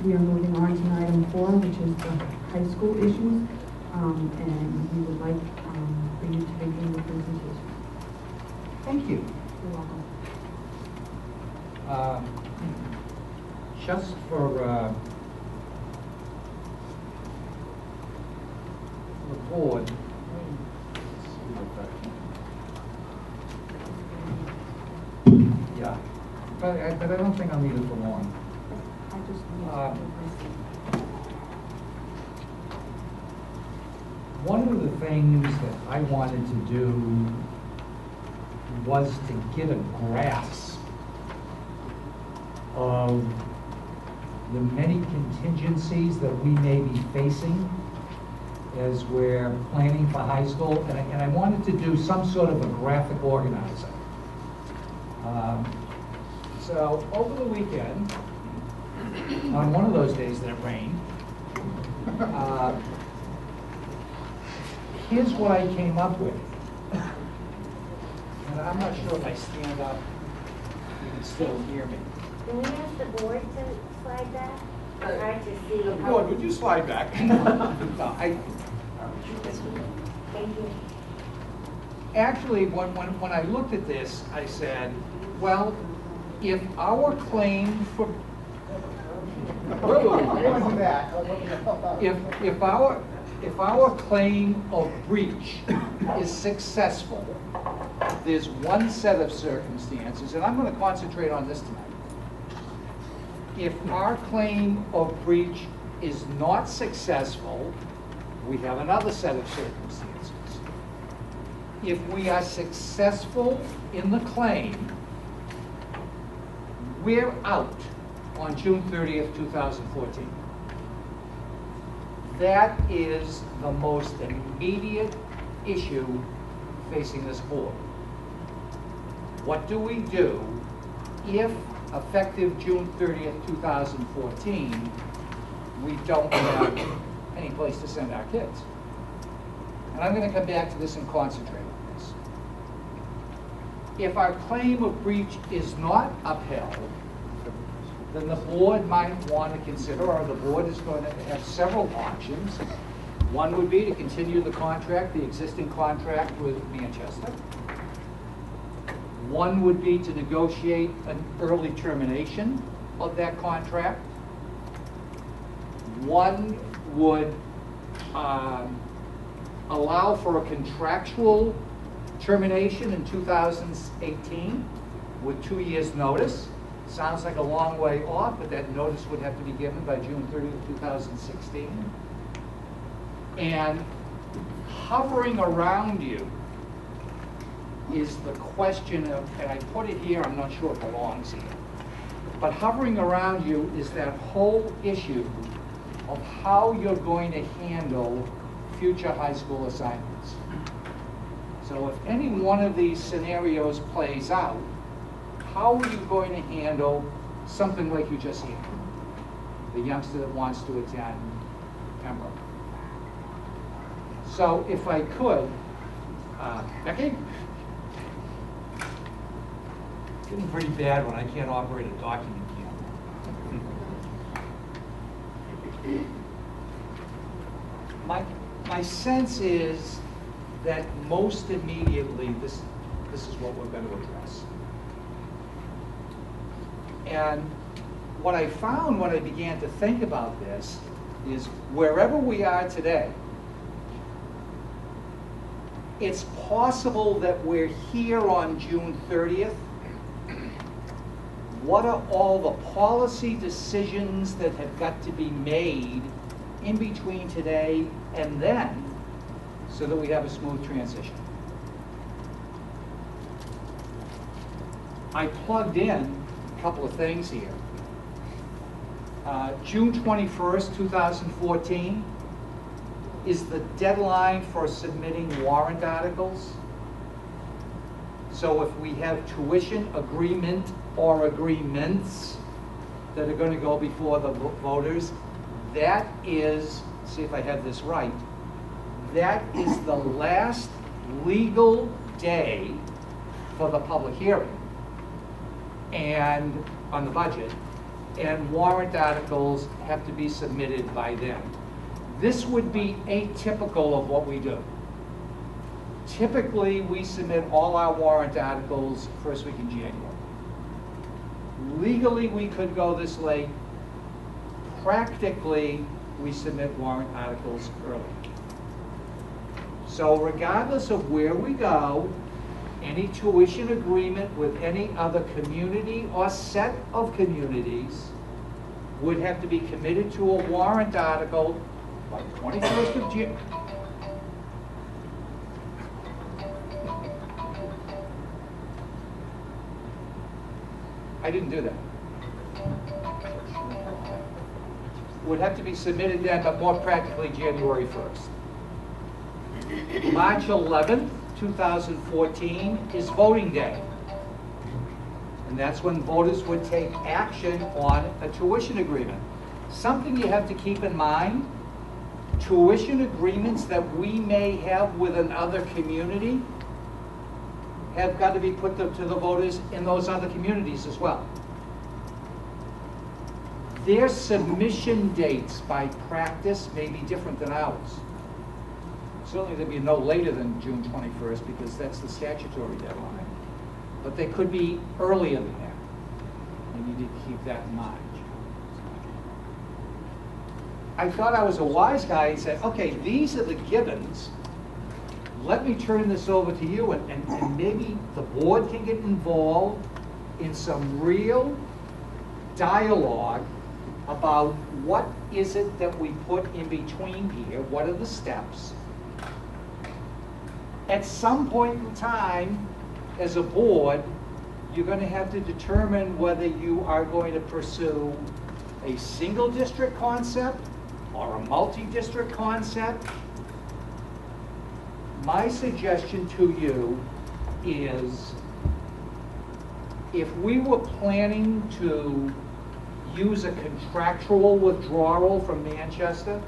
We are moving on to item 4, which is the high school issues, and we would like for you to begin the presentation. Thank you. You're welcome. Just for the board, yeah, but I don't think I'll need it for long. I just need One of the things that I wanted to do was to get a grasp of the many contingencies that we may be facing as we're planning for high school, and I wanted to do some sort of a graphic organizer. So over the weekend, on one of those days that it rained, here's what I came up with. And I'm not sure if I stand up, you can still hear me. Can we ask the board to slide back? Hard to see. Board, would you slide back? No, Thank you. actually, when I looked at this, I said, well, if our claim for if our claim of breach is successful, there's one set of circumstances, and I'm going to concentrate on this tonight. If our claim of breach is not successful, we have another set of circumstances. If we are successful in the claim, we're out on June 30th, 2014. That is the most immediate issue facing this board. What do we do if, effective June 30th, 2014, we don't have any place to send our kids? And I'm going to come back to this and concentrate on this. If our claim of breach is not upheld, then the board might want to consider, or the board is going to have several options. One would be to continue the contract, the existing contract with Manchester. One would be to negotiate an early termination of that contract. One would allow for a contractual termination in 2018 with 2 years' notice. Sounds like a long way off, but that notice would have to be given by June 30th, 2016. And hovering around you is the question of, and I put it here, I'm not sure it belongs here, but hovering around you is that whole issue of how you're going to handle future high school assignments. So if any one of these scenarios plays out, how are you going to handle something like you just handled? The youngster that wants to attend Pembroke. So if I could, Becky? It's getting pretty bad when I can't operate a document camera. My sense is that most immediately this is what we're going to address. And what I found when I began to think about this is wherever we are today, it's possible that we're here on June 30th. What are all the policy decisions that have got to be made in between today and then so that we have a smooth transition? I plugged in a couple of things here. June 21st, 2014 is the deadline for submitting warrant articles. So if we have tuition agreement or agreements that are going to go before the voters, that is, see if I have this right, that is the last legal day for the public hearing and on the budget. and warrant articles have to be submitted by then. This would be atypical of what we do. Typically, we submit all our warrant articles first week in January. Legally, we could go this late. Practically, we submit warrant articles early. So regardless of where we go, any tuition agreement with any other community or set of communities would have to be committed to a warrant article by the 21st of June. I didn't do that. Would have to be submitted then, but more practically January 1st. March 11th, 2014 is voting day. And that's when voters would take action on a tuition agreement. Something you have to keep in mind, tuition agreements that we may have with another community have got to be put to the voters in those other communities as well. Their submission dates by practice may be different than ours. Certainly they'd be no later than June 21st because that's the statutory deadline. But they could be earlier than that. And you need to keep that in mind. I thought I was a wise guy and said, okay, these are the givens. Let me turn this over to you and maybe the board can get involved in some real dialogue about what is it that we put in between here, what are the steps. At some point in time, as a board, you're going to have to determine whether you are going to pursue a single district concept or a multi-district concept. My suggestion to you is if we were planning to use a contractual withdrawal from Manchester,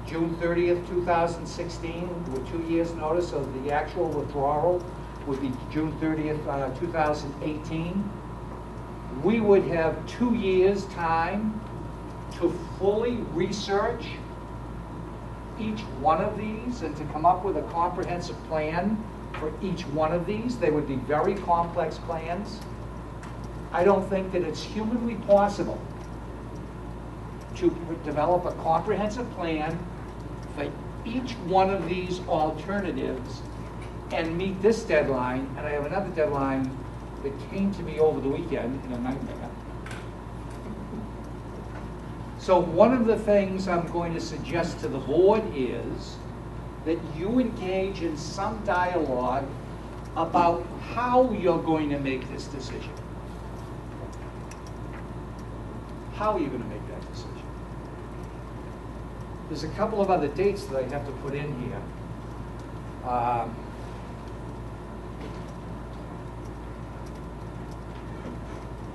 June 30th, 2016, with 2 years' notice of the actual withdrawal would be June 30th, 2018, we would have 2 years' time to fully research each one of these and to come up with a comprehensive plan for each one of these. They would be very complex plans. I don't think that it's humanly possible to develop a comprehensive plan for each one of these alternatives and meet this deadline. And I have another deadline that came to me over the weekend in a nightmare. So one of the things I'm going to suggest to the board is that you engage in some dialogue about how you're going to make this decision. How are you going to make that decision? There's a couple of other dates that I have to put in here. I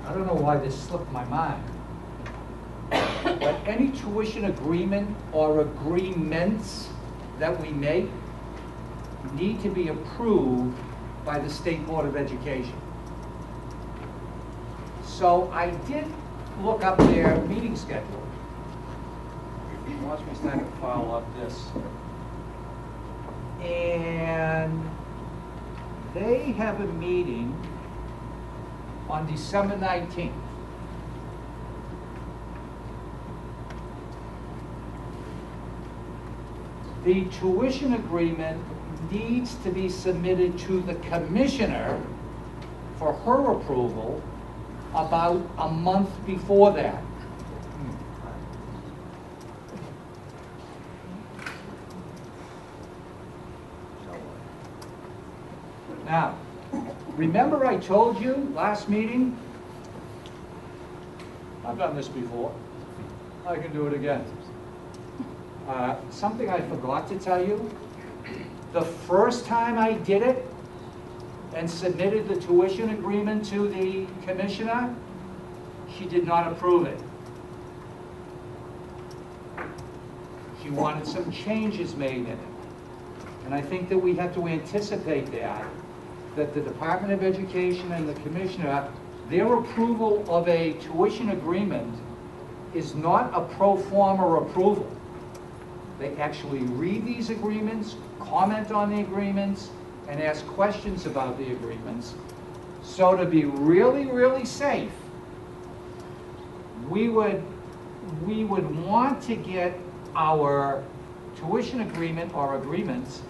don't know why this slipped my mind. But any tuition agreement or agreements that we make need to be approved by the State Board of Education. So I did look up their meeting schedule. Watch me start to follow up this. And they have a meeting on December 19th. The tuition agreement needs to be submitted to the commissioner for her approval about a month before that. Now, remember I told you last meeting, I've done this before, I can do it again. Something I forgot to tell you, the first time I did it and submitted the tuition agreement to the commissioner, she did not approve it. She wanted some changes made in it. And I think that we have to anticipate that the Department of Education and the commissioner, their approval of a tuition agreement is not a pro forma approval. They actually read these agreements, comment on the agreements, and ask questions about the agreements. So to be really, really safe, we would want to get our tuition agreement or agreements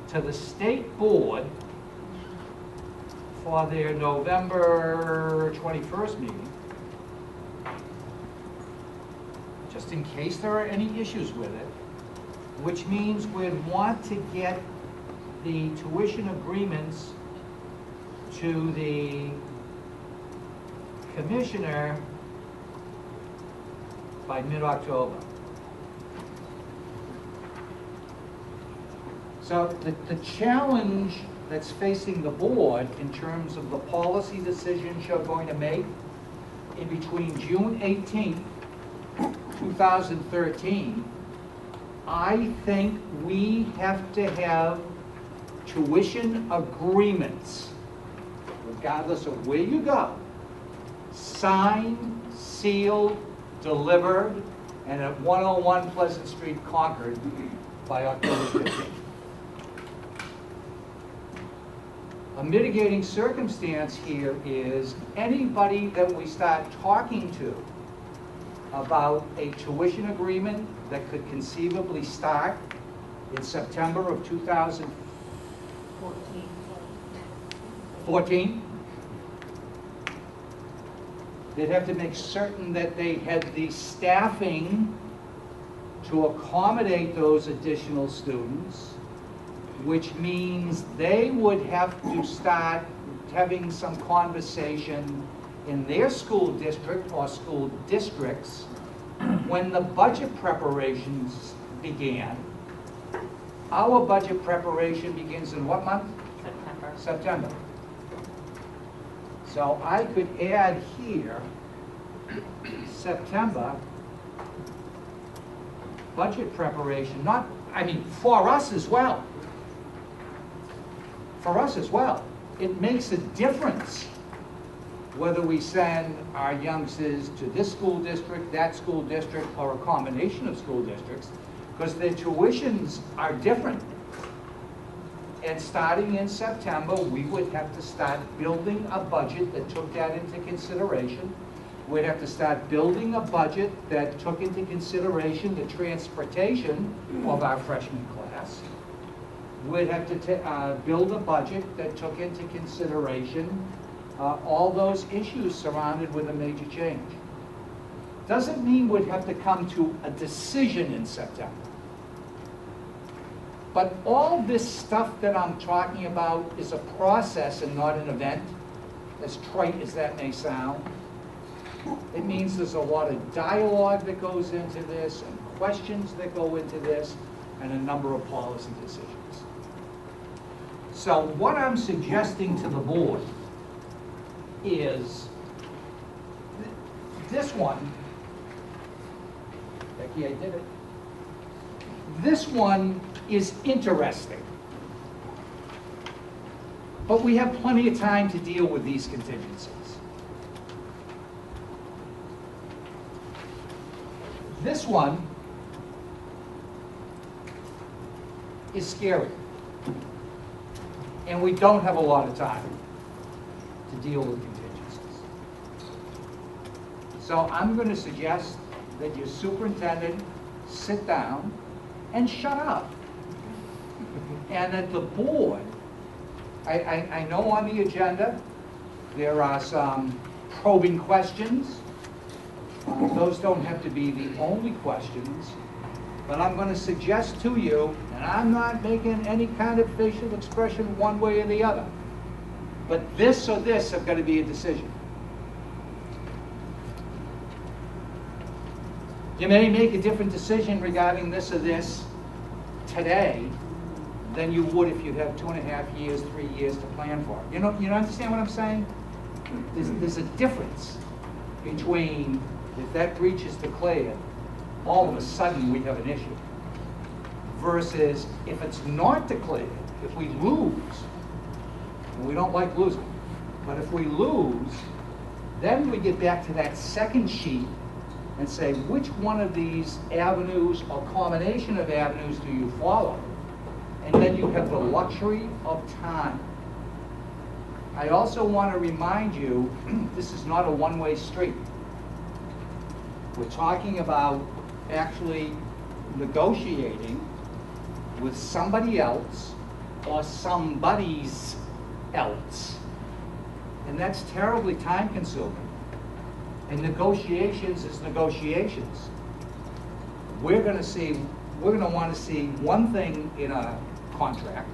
to the state board for their November 21st meeting, just in case there are any issues with it, which means we'd want to get the tuition agreements to the commissioner by mid-October. So the challenge that's facing the board in terms of the policy decisions you're going to make in between June 18th, 2013, I think we have to have tuition agreements, regardless of where you go, signed, sealed, delivered, and at 101 Pleasant Street, Concord, by October 15th. A mitigating circumstance here is anybody that we start talking to about a tuition agreement that could conceivably start in September of 2014. They'd have to make certain that they had the staffing to accommodate those additional students, which means they would have to start having some conversation in their school district or school districts when the budget preparations began. Our budget preparation begins in what month? September. September. So I could add here, September, budget preparation, for us as well. For us as well. It makes a difference whether we send our youngsters to this school district, that school district, or a combination of school districts, because their tuitions are different. And starting in September, we would have to start building a budget that took that into consideration. We'd have to start building a budget that took into consideration the transportation of our freshman class. We'd have to build a budget that took into consideration all those issues surrounded with a major change. Doesn't mean we'd have to come to a decision in September. But all this stuff that I'm talking about is a process and not an event, as trite as that may sound. It means there's a lot of dialogue that goes into this, and questions that go into this, and a number of policy decisions. So what I'm suggesting to the board is this one. Becky, I did it. This one is interesting. But we have plenty of time to deal with these contingencies. This one is scary. And we don't have a lot of time to deal with contingencies. So I'm going to suggest that your superintendent sit down and shut up. And that the board, I know on the agenda there are some probing questions. Those don't have to be the only questions. But I'm going to suggest to you, and I'm not making any kind of facial expression one way or the other, but this or this have got to be a decision. You may make a different decision regarding this or this today than you would if you have 2.5 years, 3 years to plan for it. You understand what I'm saying? There's a difference between if that breach is declared, all of a sudden we have an issue, versus if it's not declared, if we lose, and we don't like losing, but if we lose, then we get back to that second sheet and say, which one of these avenues or combination of avenues do you follow? And then you have the luxury of time. I also want to remind you, this is not a one-way street. We're talking about actually negotiating with somebody else or somebody's else. And that's terribly time-consuming. And negotiations is negotiations. We're going to want to see one thing in a contract.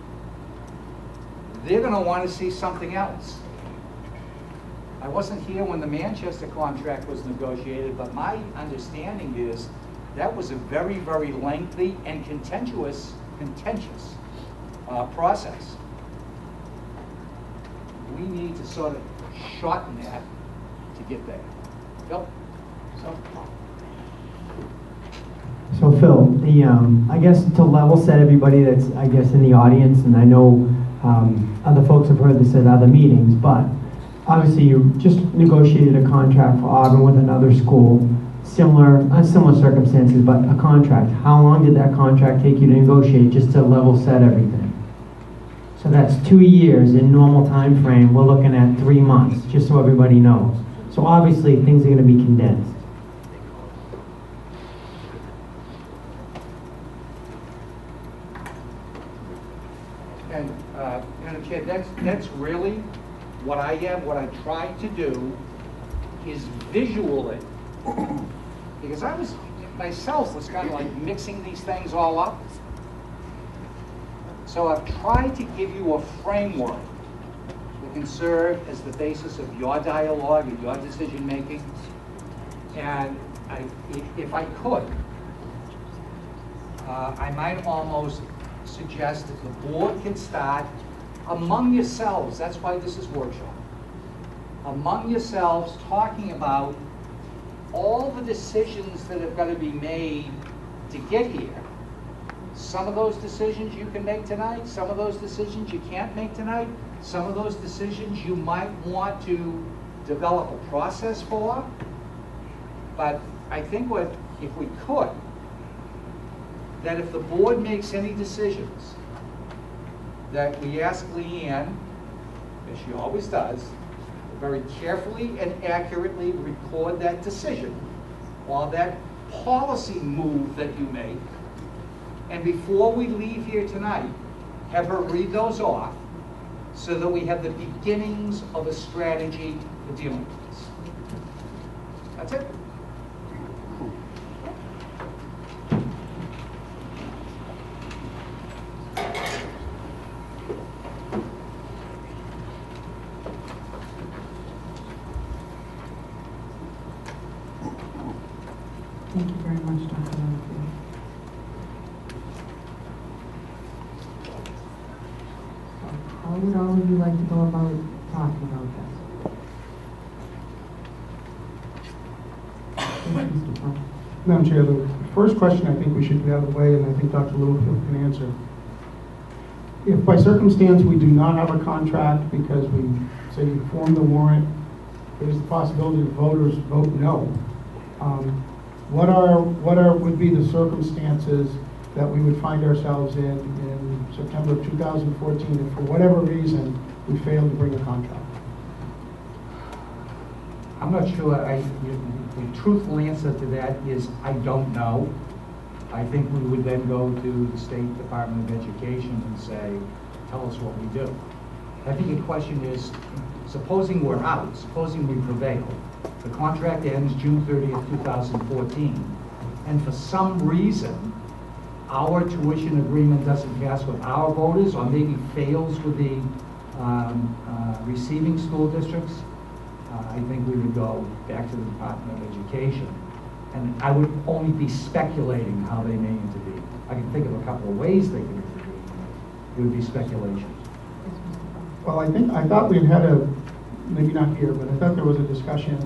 They're going to want to see something else. I wasn't here when the Manchester contract was negotiated, but my understanding is that was a very, very lengthy and contentious process. We need to sort of shorten that to get there. Phil? So Phil, I guess to level set everybody that's, I guess, in the audience, and I know other folks have heard this at other meetings, but obviously you just negotiated a contract for Auburn with another school, similar circumstances, but a contract. How long did that contract take you to negotiate, just to level set everything? So that's 2 years in normal time frame. We're looking at 3 months, just so everybody knows. So obviously things are going to be condensed. And Chair, that's really what I tried to do is visually, because I was myself was kind of like mixing these things all up. So I've tried to give you a framework that can serve as the basis of your dialogue and your decision making. And if I could, I might almost suggest that the board can start among yourselves. That's why this is workshop. Among yourselves, talking about all the decisions that have got to be made to get here. Some of those decisions you can make tonight, some of those decisions you can't make tonight, some of those decisions you might want to develop a process for. But I think if we could, that if the board makes any decisions, that we ask Leanne, as she always does, to very carefully and accurately record that decision or that policy move that you make. And before we leave here tonight, have her read those off so that we have the beginnings of a strategy for dealing with this. That's it. Thank you very much, Dr. Littlefield. How would all of you like to go about talking about this? Yes, Mr. Plum. Madam Chair, the first question I think we should get out of the way, and I think Dr. Littlefield can answer. If by circumstance we do not have a contract because we say we form the warrant, there's the possibility that voters vote no. What would be the circumstances that we would find ourselves in September of 2014 if for whatever reason we failed to bring a contract? I'm not sure. The truthful answer to that is I don't know. I think we would then go to the State Department of Education and say, tell us what we do. I think the question is, supposing we're out, supposing we prevail, the contract ends June 30th, 2014, and for some reason, our tuition agreement doesn't pass with our voters, or maybe fails with the receiving school districts, I think we would go back to the Department of Education. And I would only be speculating how they may intervene. I can think of a couple of ways they can intervene. It would be speculation. Well, I thought we had maybe not here, but I thought there was a discussion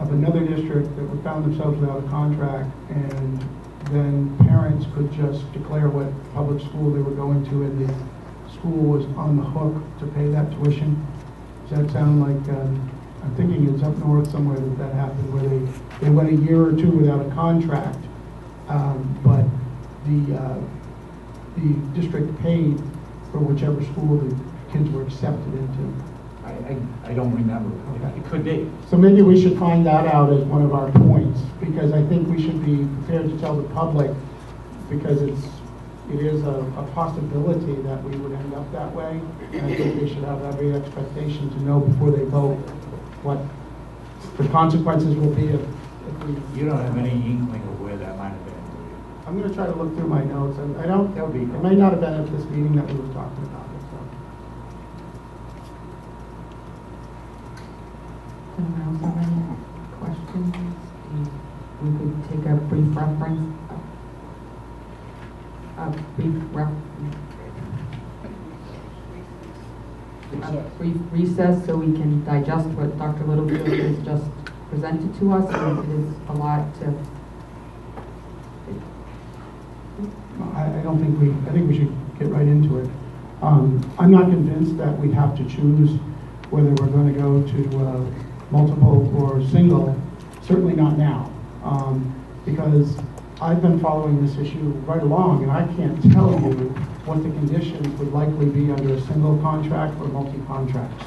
of another district that found themselves without a contract, and then parents could just declare what public school they were going to, and the school was on the hook to pay that tuition. Does that sound like, I'm thinking it's up north somewhere that happened, where they they went a year or two without a contract, but the district paid for whichever school the kids were accepted into. I don't remember. It could be. So maybe we should find that out as one of our points, because I think we should be prepared to tell the public, because it is a possibility that we would end up that way. And I think they should have every expectation to know before they vote what the consequences will be if we... You don't have any inkling of where that might have been, do you? I'm going to try to look through my notes, and I don't... That would be... It may not have been at this meeting that we were talking about it, so... Anyone else have any questions? We could take a brief reference. A brief recess so we can digest what Dr. Littlefield has just presented to us. And it is a lot to... I think we should get right into it. I'm not convinced that we have to choose whether we're going to go to multiple or single, certainly not now, because I've been following this issue right along, and I can't tell you what the conditions would likely be under a single contract or multi-contracts.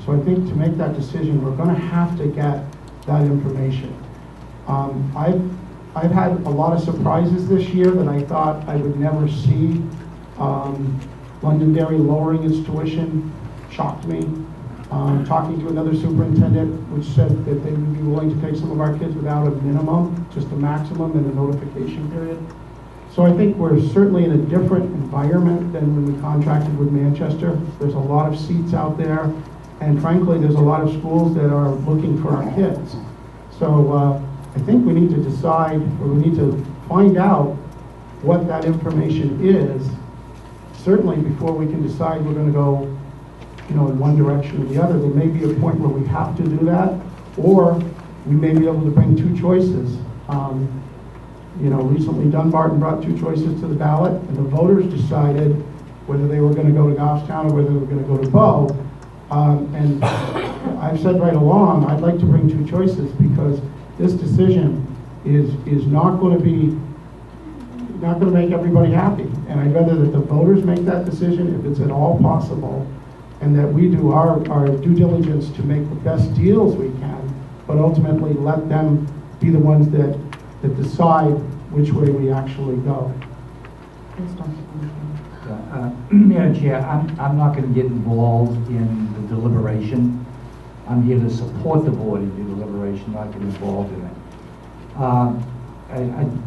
So I think to make that decision, we're going to have to get that information. I've had a lot of surprises this year that I thought I would never see. Londonderry lowering its tuition shocked me. Talking to another superintendent, which said that they would be willing to take some of our kids without a minimum, just a maximum and a notification period. So I think we're certainly in a different environment than when we contracted with Manchester. There's a lot of seats out there, and frankly, there's a lot of schools that are looking for our kids. So I think we need to decide, or we need to find out what that information is, certainly before we can decide we're going to go in one direction or the other. There may be a point where we have to do that, or we may be able to bring two choices. Recently Dunbarton brought two choices to the ballot, and the voters decided whether they were going to go to Goffstown or whether they were going to go to Bow. And I've said right along, I'd like to bring two choices, because this decision is not going to make everybody happy. And I'd rather that the voters make that decision, if it's at all possible, and that we do our due diligence to make the best deals we can, but ultimately let them be the ones that decide which way we actually go. Madam Chair, I'm not going to get involved in the deliberation. I'm here to support the board in the deliberation, not get involved in it.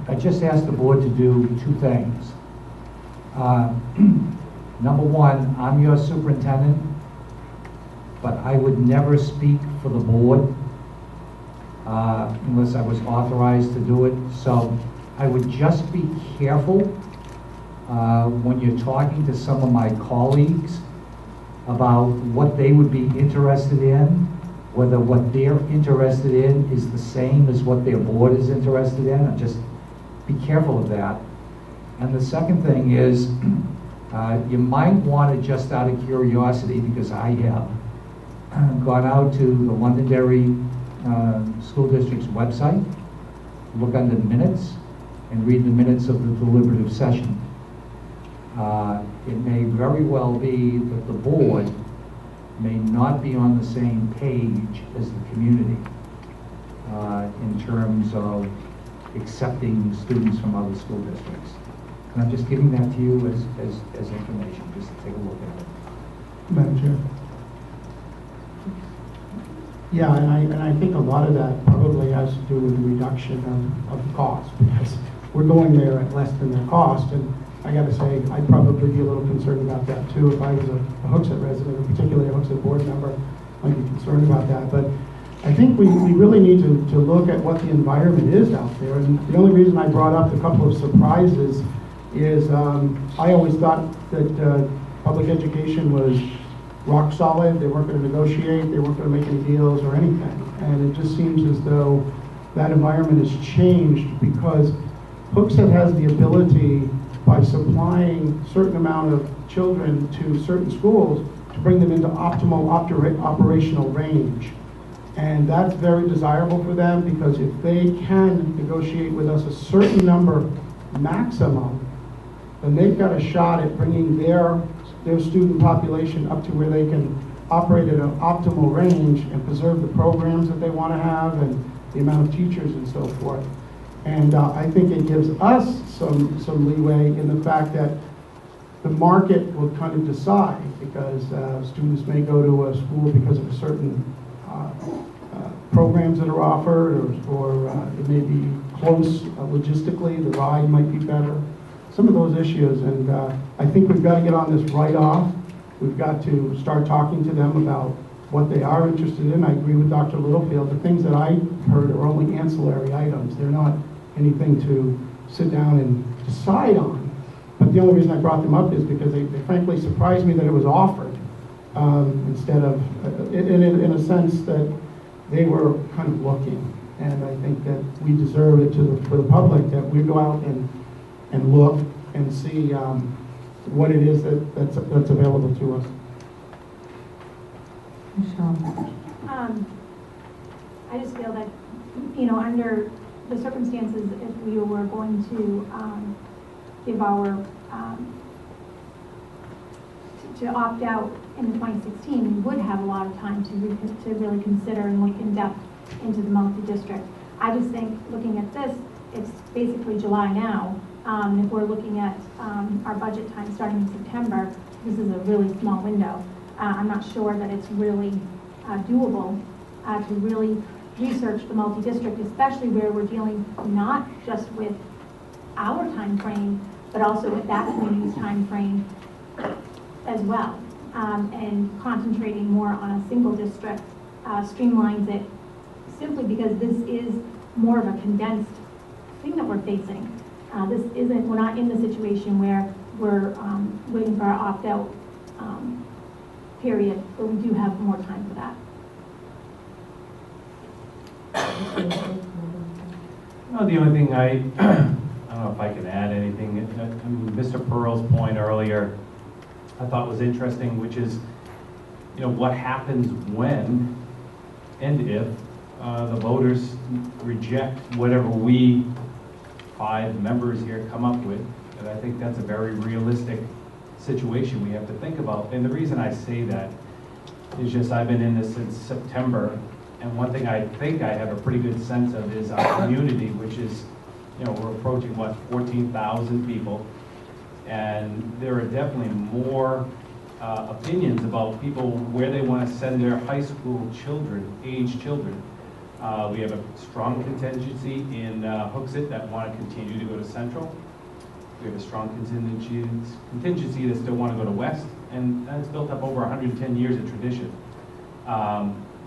I just asked the board to do two things. Number one, I'm your superintendent, but I would never speak for the board unless I was authorized to do it. So I would just be careful when you're talking to some of my colleagues about what they would be interested in, whether what they're interested in is the same as what their board is interested in. And just be careful of that. And the second thing is, you might want to, just out of curiosity, because I have gone out to the Londonderry School District's website, look under the minutes, and read the minutes of the deliberative session. It may very well be that the board may not be on the same page as the community in terms of accepting students from other school districts. And I'm just giving that to you as information, just to take a look at it. Madam Chair. Yeah, and I think a lot of that probably has to do with the reduction of the cost, because we're going there at less than their cost. And I got to say, I'd probably be a little concerned about that too. If I was a Hooksett resident, or particularly a Hooksett board member, I'd be concerned about that. But I think we really need to look at what the environment is out there. And the only reason I brought up a couple of surprises is I always thought that public education was rock solid. They weren't going to negotiate. They weren't going to make any deals or anything. And it just seems as though that environment has changed, because Hooksett has the ability, by supplying a certain amount of children to certain schools, to bring them into optimal operational range. And that's very desirable for them, because if they can negotiate with us a certain number maximum, then they've got a shot at bringing their student population up to where they can operate at an optimal range and preserve the programs that they want to have and the amount of teachers and so forth. And I think it gives us some leeway in the fact that the market will kind of decide, because students may go to a school because of a certain programs that are offered, or it may be close logistically, the ride might be better. Some of those issues, and I think we've got to get on this right off. We've got to start talking to them about what they are interested in. I agree with Dr. Littlefield. The things that I heard are only ancillary items. They're not anything to sit down and decide on. But the only reason I brought them up is because they frankly surprised me that it was offered, instead of, in a sense that they were kind of looking. And I think that we deserve it for the public, that we go out and look and see what it is that's available to us. Michelle? I just feel that, under the circumstances, if we were going to give our, to opt out in the 2016, we would have a lot of time to really consider and look in depth into the multi-district. I just think, looking at this, it's basically July now. If we're looking at our budget time starting in September, this is a really small window. I'm not sure that it's really doable to really research the multi-district, especially where we're dealing not just with our time frame, but also with that community's time frame as well. And concentrating more on a single district streamlines it, simply because this is more of a condensed thing that we're facing. We're not in the situation where we're waiting for our opt-out period, but we do have more time for that. Well, the only thing I don't know if I can add anything. Mr. Pearl's point earlier, I thought was interesting, which is, what happens when and if the voters reject whatever we 5 members here come up with. And I think that's a very realistic situation we have to think about. And the reason I say that is just I've been in this since September, and one thing I think I have a pretty good sense of is our community, which is, we're approaching, 14,000 people, and there are definitely more opinions about people where they want to send their high school age children. We have a strong contingency in Hooksett that want to continue to go to Central. We have a strong contingency that still want to go to West, and that's built up over 110 years of tradition.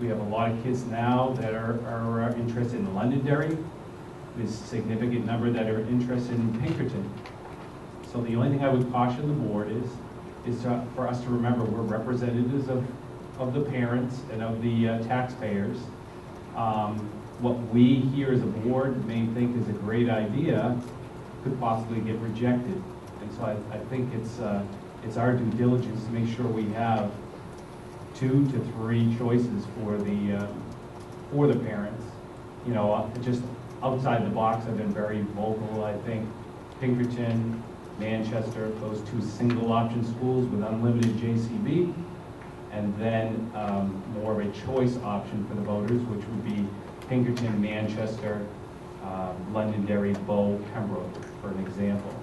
We have a lot of kids now that are interested in Londonderry. There's a significant number that are interested in Pinkerton. So the only thing I would caution the board is for us to remember we're representatives of the parents and of the taxpayers. What we here as a board may think is a great idea could possibly get rejected. And so I think it's our due diligence to make sure we have 2 to 3 choices for the parents. Just outside the box, I've been very vocal. I think Pinkerton, Manchester, those 2 single option schools with unlimited JCB, and then more of a choice option for the voters, which would be Pinkerton, Manchester, Londonderry, Bow, Pembroke, for an example.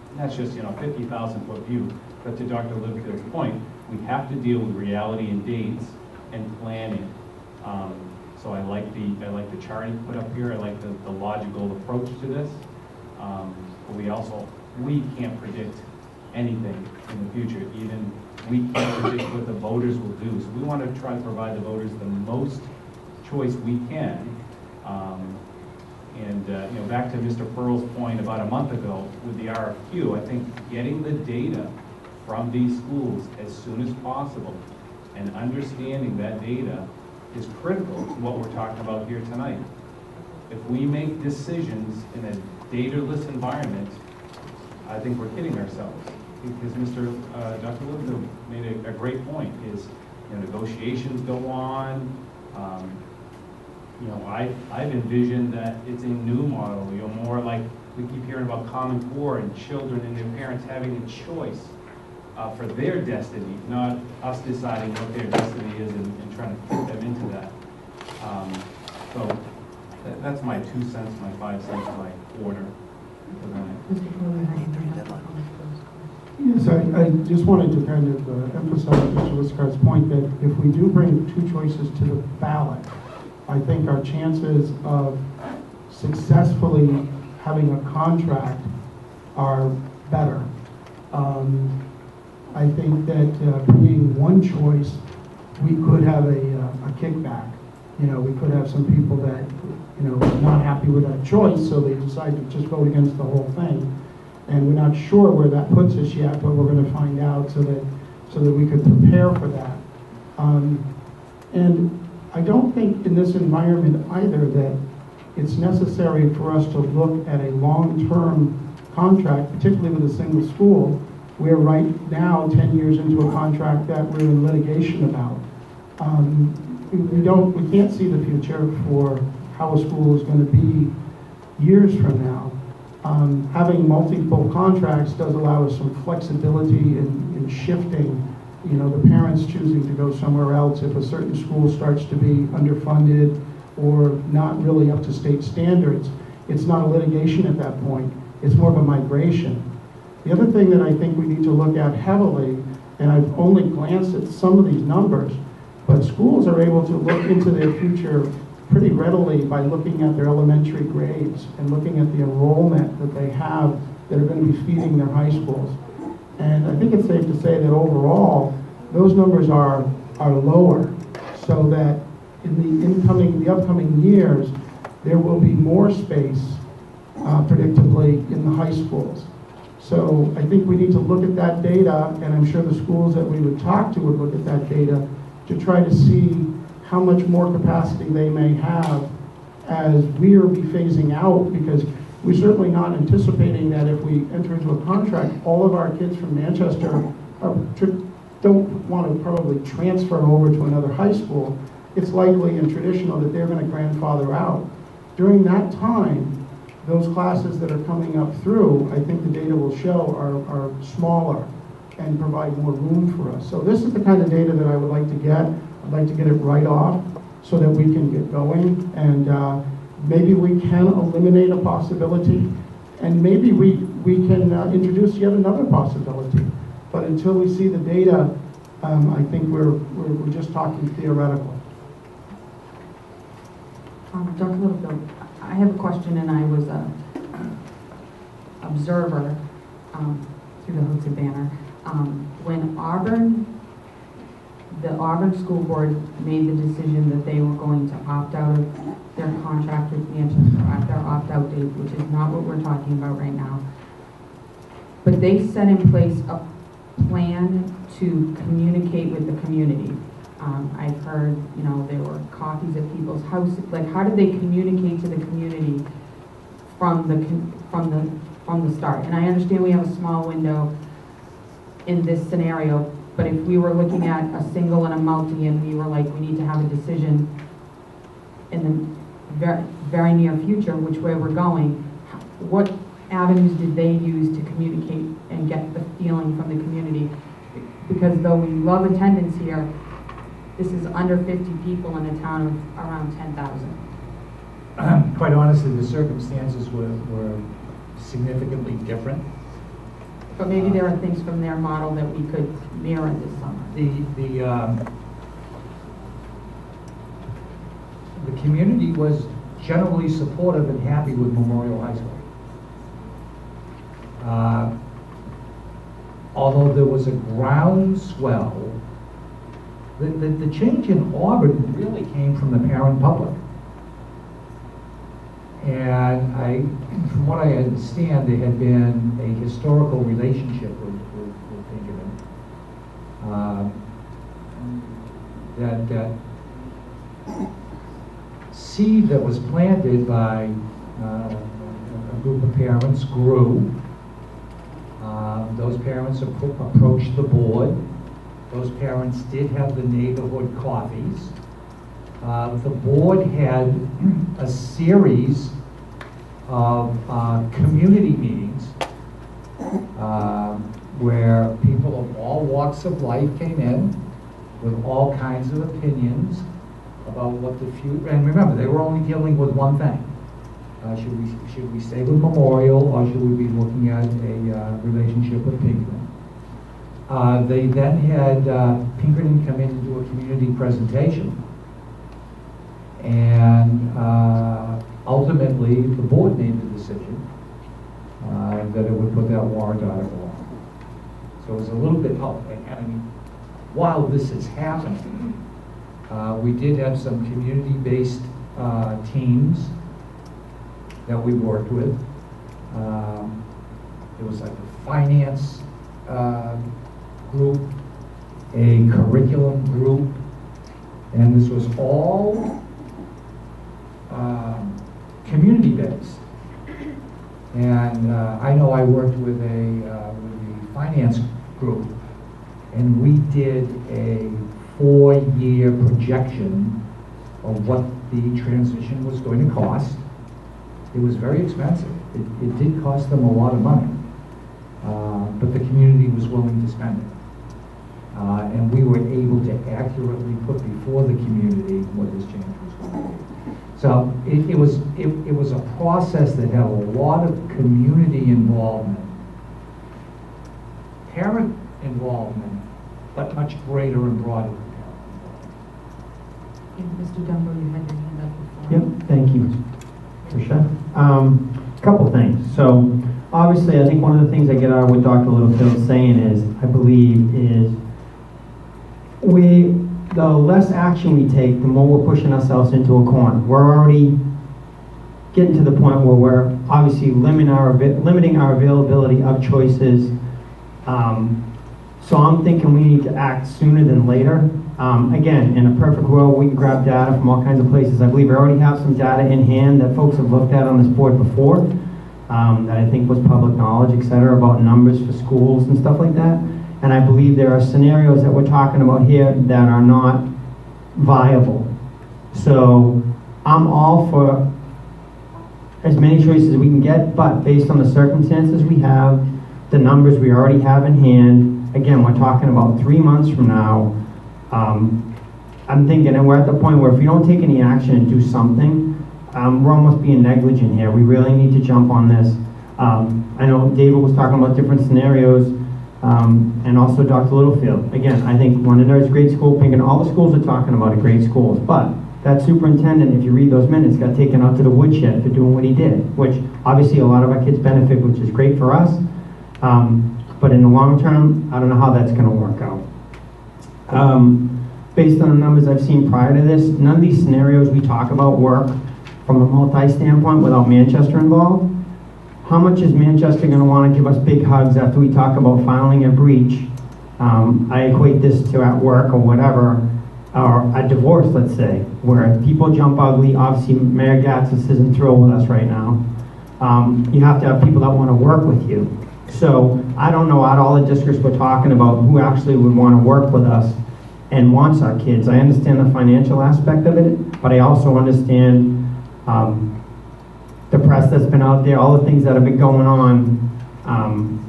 And that's just 50,000 foot view. But to Dr. Littlefield's point, we have to deal with reality and dates and planning. So I like the chart he put up here. I like the logical approach to this. But we can't predict anything in the future. Even we can't predict what the voters will do. So we want to try to provide the voters the most choice we can. Back to Mr. Pearl's point about a month ago with the RFQ, I think getting the data from these schools as soon as possible and understanding that data is critical to what we're talking about here tonight. If we make decisions in a data-less environment, I think we're kidding ourselves. Because Dr. Littlefield made a great point, is negotiations go on, You know, I've envisioned that it's a new model, you know, more like we keep hearing about Common Core and children and their parents having a choice for their destiny, not us deciding what their destiny is and trying to fit them into that. So that's my 2 cents, my 5 cents, my quarter. Mr. Corley, how do you have comments? Yes, I just wanted to kind of emphasize Mr. Wiskart's point that if we do bring two choices to the ballot, I think our chances of successfully having a contract are better. I think that being one choice, we could have a kickback. You know, we could have some people that, you know, are not happy with that choice, so they decide to just vote against the whole thing. And we're not sure where that puts us yet, but we're going to find out so that we could prepare for that. And I don't think in this environment either that it's necessary for us to look at a long-term contract, particularly with a single school. We're right now 10 years into a contract that we're in litigation about. We can't see the future for how a school is going to be years from now. Having multiple contracts does allow us some flexibility in shifting, you know, the parents choosing to go somewhere else if a certain school starts to be underfunded or not really up to state standards. It's not a litigation at that point. It's more of a migration. The other thing that I think we need to look at heavily, and I've only glanced at some of these numbers, but schools are able to look into their future pretty readily by looking at their elementary grades and looking at the enrollment that they have that are going to be feeding their high schools. And I think it's safe to say that overall, those numbers are lower, so that in the upcoming years, there will be more space, predictably, in the high schools. So I think we need to look at that data, and I'm sure the schools that we would talk to would look at that data to try to see how much more capacity they may have as we are phasing out, because we're certainly not anticipating that if we enter into a contract, all of our kids from Manchester don't want to probably transfer over to another high school. It's likely and traditional that they're going to grandfather out. During that time, those classes that are coming up through, I think the data will show, are smaller and provide more room for us. So this is the kind of data that I would like to get. I'd like to get it right off so that we can get going, and maybe we can eliminate a possibility, and maybe we can introduce yet another possibility. But until we see the data, I think we're just talking theoretical. Dr. Littlefield, I have a question, and I was an observer through the Hudson Banner. When the Auburn School Board made the decision that they were going to opt out of their contract with Manchester at their opt-out date, which is not what we're talking about right now, but they set in place a plan to communicate with the community. I've heard, you know, there were copies at people's houses. Like, how did they communicate to the community from the start? And I understand we have a small window in this scenario, but if we were looking at a single and a multi, and we were like, we need to have a decision in the very, very near future, which way we're going, what avenues did they use to communicate and get the feeling from the community? Because though we love attendance here, this is under 50 people in a town of around 10,000. Quite honestly, the circumstances were significantly different. But maybe there are things from their model that we could mirror this summer. The community was generally supportive and happy with Memorial High School. Although there was a groundswell, the change in Auburn really came from the parent public. And from what I understand, there had been a historical relationship with Benjamin. That seed that was planted by a group of parents grew. Those parents approached the board. Those parents did have the neighborhood coffees. the board had a series of community meetings where people of all walks of life came in with all kinds of opinions about what the future, and remember, they were only dealing with one thing. Should we stay with Memorial, or should we be looking at a relationship with Pinkerton? They then had Pinkerton come in and do a community presentation. And ultimately, the board made the decision that it would put that warrant article on. So it was a little bit, I mean, while this is happening, we did have some community-based teams that we worked with. It was like a finance group, a curriculum group, and this was all community-based. And I know I worked with the finance group, and we did a 4-year projection of what the transition was going to cost. It was very expensive. It did cost them a lot of money, but the community was willing to spend it. And we were able to accurately put before the community what this change was going to be. So it was a process that had a lot of community involvement, parent involvement, but much greater and broader than parent involvement. Mr. Dumbo, you had your hand up before. Yep, thank you, Tricia. Couple things. So obviously, I think one of the things I get out of what Dr. Littlefield is saying is, I believe, is the less action we take, the more we're pushing ourselves into a corner. We're already getting to the point where we're obviously limiting our availability of choices. So I'm thinking we need to act sooner than later. Again, in a perfect world, we can grab data from all kinds of places. I believe we already have some data in hand that folks have looked at on this board before, that I think was public knowledge, et cetera, about numbers for schools and stuff like that. And I believe there are scenarios that we're talking about here that are not viable. So I'm all for as many choices as we can get, but based on the circumstances we have, the numbers we already have in hand, again, we're talking about 3 months from now. I'm thinking, and we're at the point where if we don't take any action and do something, we're almost being negligent here. We really need to jump on this. I know David was talking about different scenarios, and also Dr. Littlefield. Again, I think Londonderry is a great school. Pinkerton, all the schools are talking about it, great schools. But that superintendent, if you read those minutes, got taken out to the woodshed for doing what he did, which obviously a lot of our kids benefit, which is great for us. But in the long term, I don't know how that's going to work out. Based on the numbers I've seen prior to this, none of these scenarios we talk about work from a multi-standpoint without Manchester involved. How much is Manchester going to want to give us big hugs after we talk about filing a breach? I equate this to at work or whatever, or a divorce, let's say, where people jump ugly. Obviously, Mayor Gatsis isn't thrilled with us right now. You have to have people that want to work with you. So I don't know out of all the districts we're talking about who actually would want to work with us and wants our kids. I understand the financial aspect of it, but I also understand the press that's been out there, all the things that have been going on.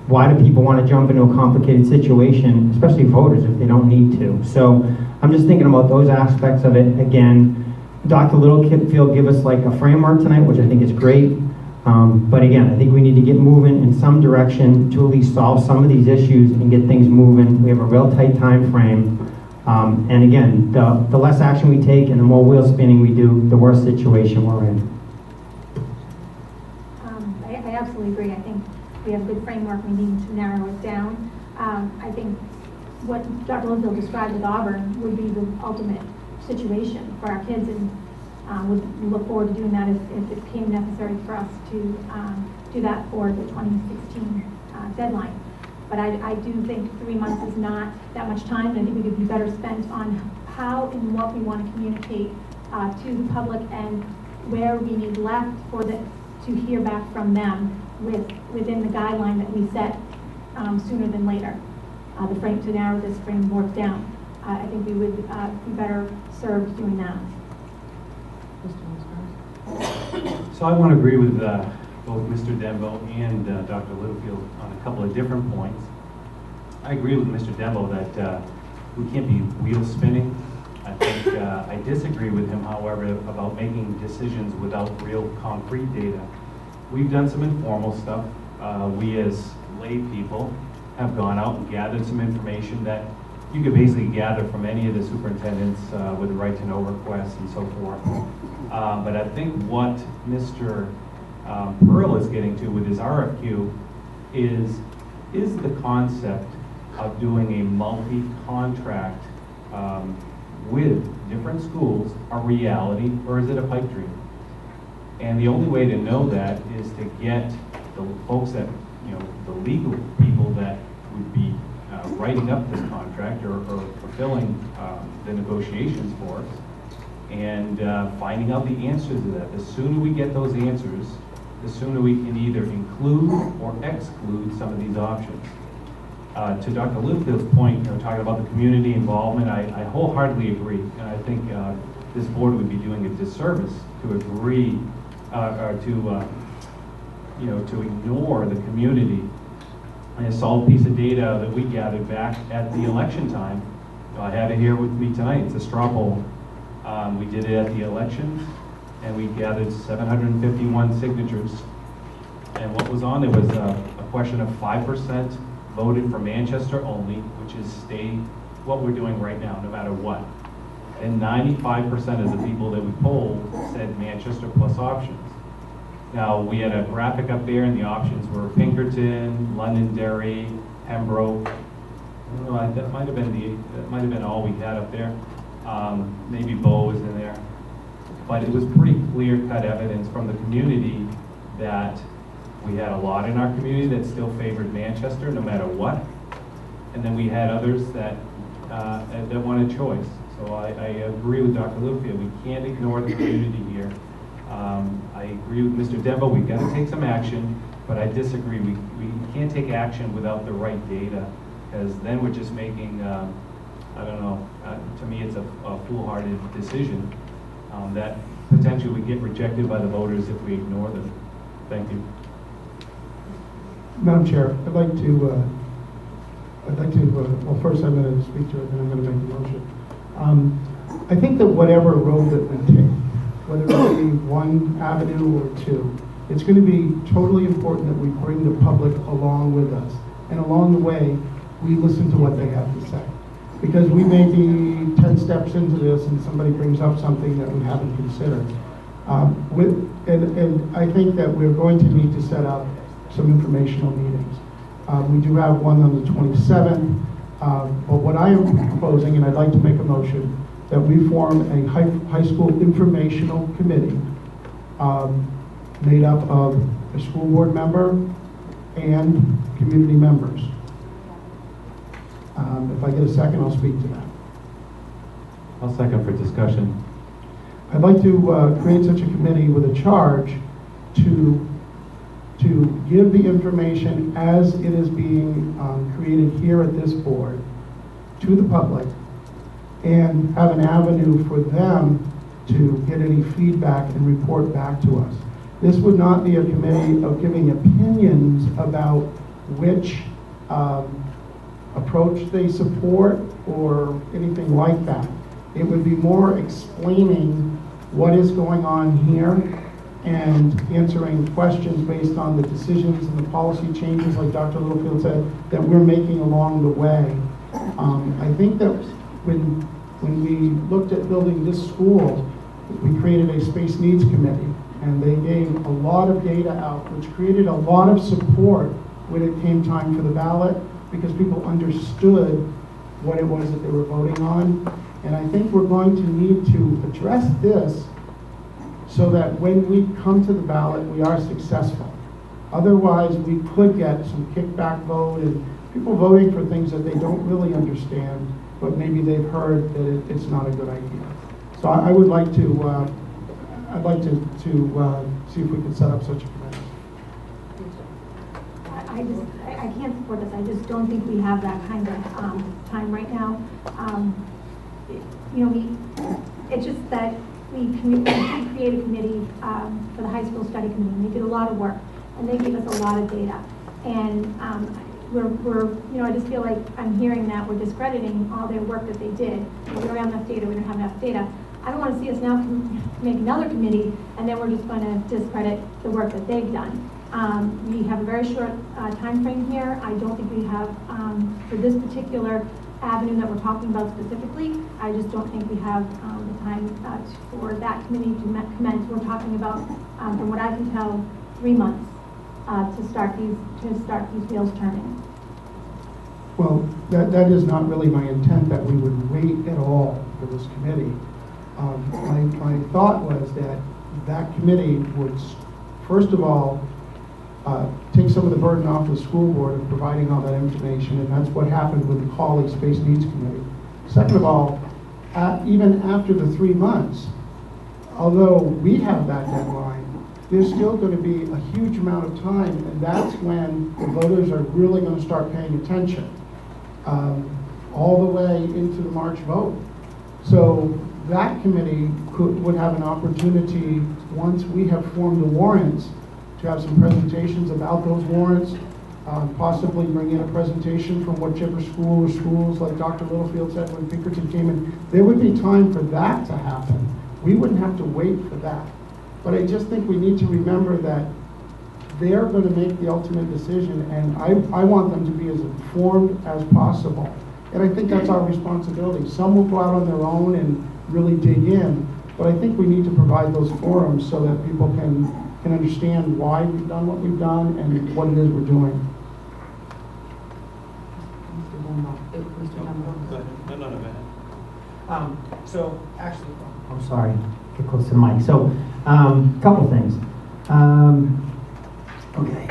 Why do people want to jump into a complicated situation, especially voters, if they don't need to? So I'm just thinking about those aspects of it. Again, Dr. Littlefield gave us like a framework tonight, which I think is great. But again, I think we need to get moving in some direction to at least solve some of these issues and get things moving. We have a real tight time frame. And again, the less action we take and the more wheel spinning we do, the worse situation we're in. I absolutely agree. I think we have a good framework. We need to narrow it down. I think what Dr. Littlefield described with Auburn would be the ultimate situation for our kids, and would look forward to doing that if it became necessary for us to do that for the 2016 deadline. But I do think 3 months is not that much time, and I think we could be better spent on how and what we want to communicate to the public and where we need left to hear back from them within the guideline that we set sooner than later. To narrow this framework down. I think we would be better served doing that. So I want to agree with both Mr. Dembo and Dr. Littlefield on a couple of different points. I agree with Mr. Dembo that we can't be wheel spinning. I think I disagree with him, however, about making decisions without real concrete data. We've done some informal stuff. We as lay people have gone out and gathered some information that you could basically gather from any of the superintendents with the right to know requests and so forth. But I think what Mr. Pearl is getting to with his RFQ is the concept of doing a multi-contract with different schools a reality, or is it a pipe dream? And the only way to know that is to get the folks that, the legal people that would be writing up this contract or fulfilling the negotiations for us, and finding out the answers to that. The sooner we get those answers, the sooner we can either include or exclude some of these options. To Dr. Littlefield's point, talking about the community involvement, I wholeheartedly agree, and I think this board would be doing a disservice to agree or to ignore the community. And a solid piece of data that we gathered back at the election time. I have it here with me tonight. It's a straw poll. We did it at the elections, and we gathered 751 signatures. And what was on there was a question of 5% voted for Manchester only, which is stay what we're doing right now, no matter what. And 95% of the people that we polled said Manchester plus options. Now, we had a graphic up there, and the options were Pinkerton, Londonderry, Pembroke. I don't know, that might have been all we had up there. Maybe Bow was in there. But it was pretty clear-cut evidence from the community that we had a lot in our community that still favored Manchester, no matter what. And then we had others that wanted choice. So I agree with Dr. Littlefield. We can't ignore the community here. I agree with Mr. Dembo. We've got to take some action, but I disagree. We can't take action without the right data, because then we're just making, I don't know, to me it's a foolhardy decision that potentially would get rejected by the voters if we ignore them. Thank you. Madam Chair, I'd like to, well, first I'm going to speak to it, then I'm going to make the motion. I think that whatever road that we take, whether it be one avenue or two, it's going to be totally important that we bring the public along with us. And along the way, we listen to what they have to say. Because we may be 10 steps into this and somebody brings up something that we haven't considered. And I think that we're going to need to set up some informational meetings. We do have one on the 27th, but what I am proposing, and I'd like to make a motion, that we form a high school informational committee made up of a school board member and community members. If I get a second, I'll speak to that. I'll second for discussion. I'd like to create such a committee with a charge to give the information as it is being created here at this board to the public, and have an avenue for them to get any feedback and report back to us. This would not be a committee of giving opinions about which approach they support or anything like that. It would be more explaining what is going on here and answering questions based on the decisions and the policy changes, like Dr. Littlefield said, that we're making along the way. I think that when we looked at building this school, we created a space needs committee, and they gave a lot of data out, which created a lot of support when it came time for the ballot, because people understood what it was that they were voting on. And I think we're going to need to address this so that when we come to the ballot, we are successful. Otherwise, we could get some kickback vote and people voting for things that they don't really understand, but maybe they've heard that it's not a good idea. So I would like to, I'd like to see if we could set up such a committee. I can't support this. I just don't think we have that kind of time right now. It's just that we did create a committee for the high school study committee, and they did a lot of work, and they gave us a lot of data. And I just feel like I'm hearing that we're discrediting all their work that they did. We don't have enough data, we don't have enough data. I don't want to see us now make another committee, and then we're just going to discredit the work that they've done. We have a very short time frame here. I don't think we have, for this particular avenue that we're talking about specifically, I just don't think we have the time for that committee to commence. We're talking about, from what I can tell, 3 months to start these wheels turning. Well, that is not really my intent, that we would wait at all for this committee. My thought was that committee would, first of all, take some of the burden off the school board of providing all that information, and that's what happened with the College Space Needs Committee. Second of all, even after the 3 months, although we have that deadline, there's still going to be a huge amount of time, and that's when the voters are really going to start paying attention, all the way into the March vote. So that committee would have an opportunity, once we have formed the warrants, to have some presentations about those warrants, possibly bring in a presentation from whichever school or schools, like Dr. Littlefield said when Pinkerton came in. There would be time for that to happen. We wouldn't have to wait for that. But I just think we need to remember that they're going to make the ultimate decision, and I want them to be as informed as possible. And I think that's our responsibility. Some will go out on their own and really dig in, but I think we need to provide those forums so that people can understand why we've done what we've done and what it is we're doing. So actually, I'm sorry, get close to the mic. So, couple things. Okay.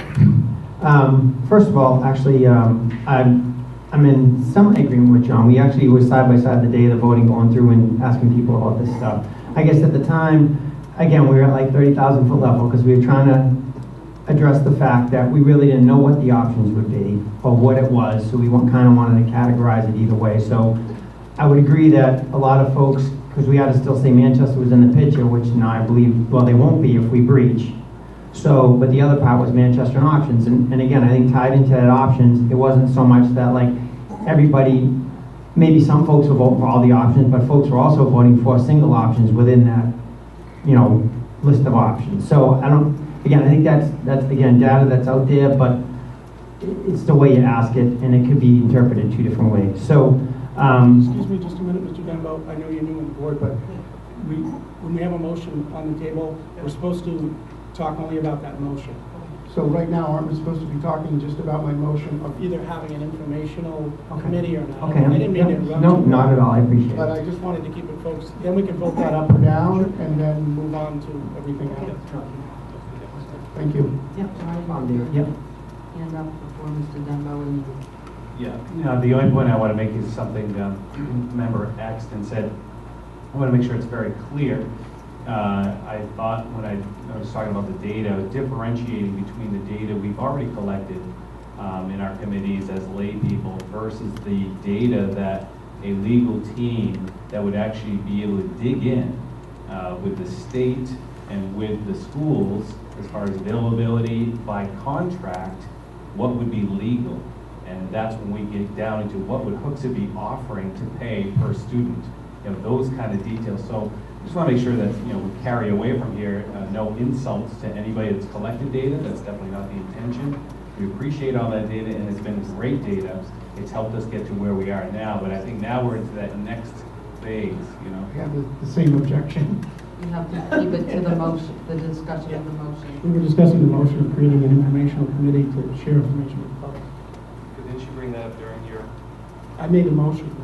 First of all, actually, I'm in some agreement with John. We actually were side by side the day of the voting, going through and asking people about this stuff. I guess at the time, again, we were at like 30,000 foot level because we were trying to address the fact that we really didn't know what the options would be or what it was, so we kind of wanted to categorize it either way. So I would agree that a lot of folks, because we had to still say Manchester was in the picture, which now I believe, well, they won't be if we breach. So, but the other part was Manchester and options, and again, I think tied into that options, it wasn't so much that like everybody, maybe some folks were voting for all the options, but folks were also voting for single options within that, list of options. So I think that's again data that's out there, but it's the way you ask it, and it could be interpreted 2 different ways. So, excuse me just a minute, Mr. Dembo. I know you're new on the board, but when we have a motion on the table, we're supposed to talk only about that motion. So right now, aren't we supposed to be talking just about my motion of Either having an informational committee or not. okay, I didn't mean to interrupt no, you. not at all. I appreciate But it. I just wanted to keep it focused. Then we can vote that that up up. or down, and then move on to everything else? Thank you. Yep. Yep. Hand up before Mr. Dembo and you. Yeah, the only point I want to make is something member Axton said. I want to make sure it's very clear. I thought when I was talking about the data, differentiating between the data we've already collected in our committees as lay people versus the data that a legal team that would actually be able to dig in with the state and with the schools as far as availability by contract, what would be legal. And that's when we get down into what would Hooksett be offering to pay per student. Those kind of details. So I just want to make sure that we carry away from here no insults to anybody that's collected data. That's definitely not the intention. We appreciate all that data, and it's been great data. It's helped us get to where we are now. But I think now we're into that next phase. I have the same objection. You have to keep it to the motion, the discussion of the motion. We were discussing the motion of creating an informational committee to share information with the public. Didn't you bring that up during your? I made a motion.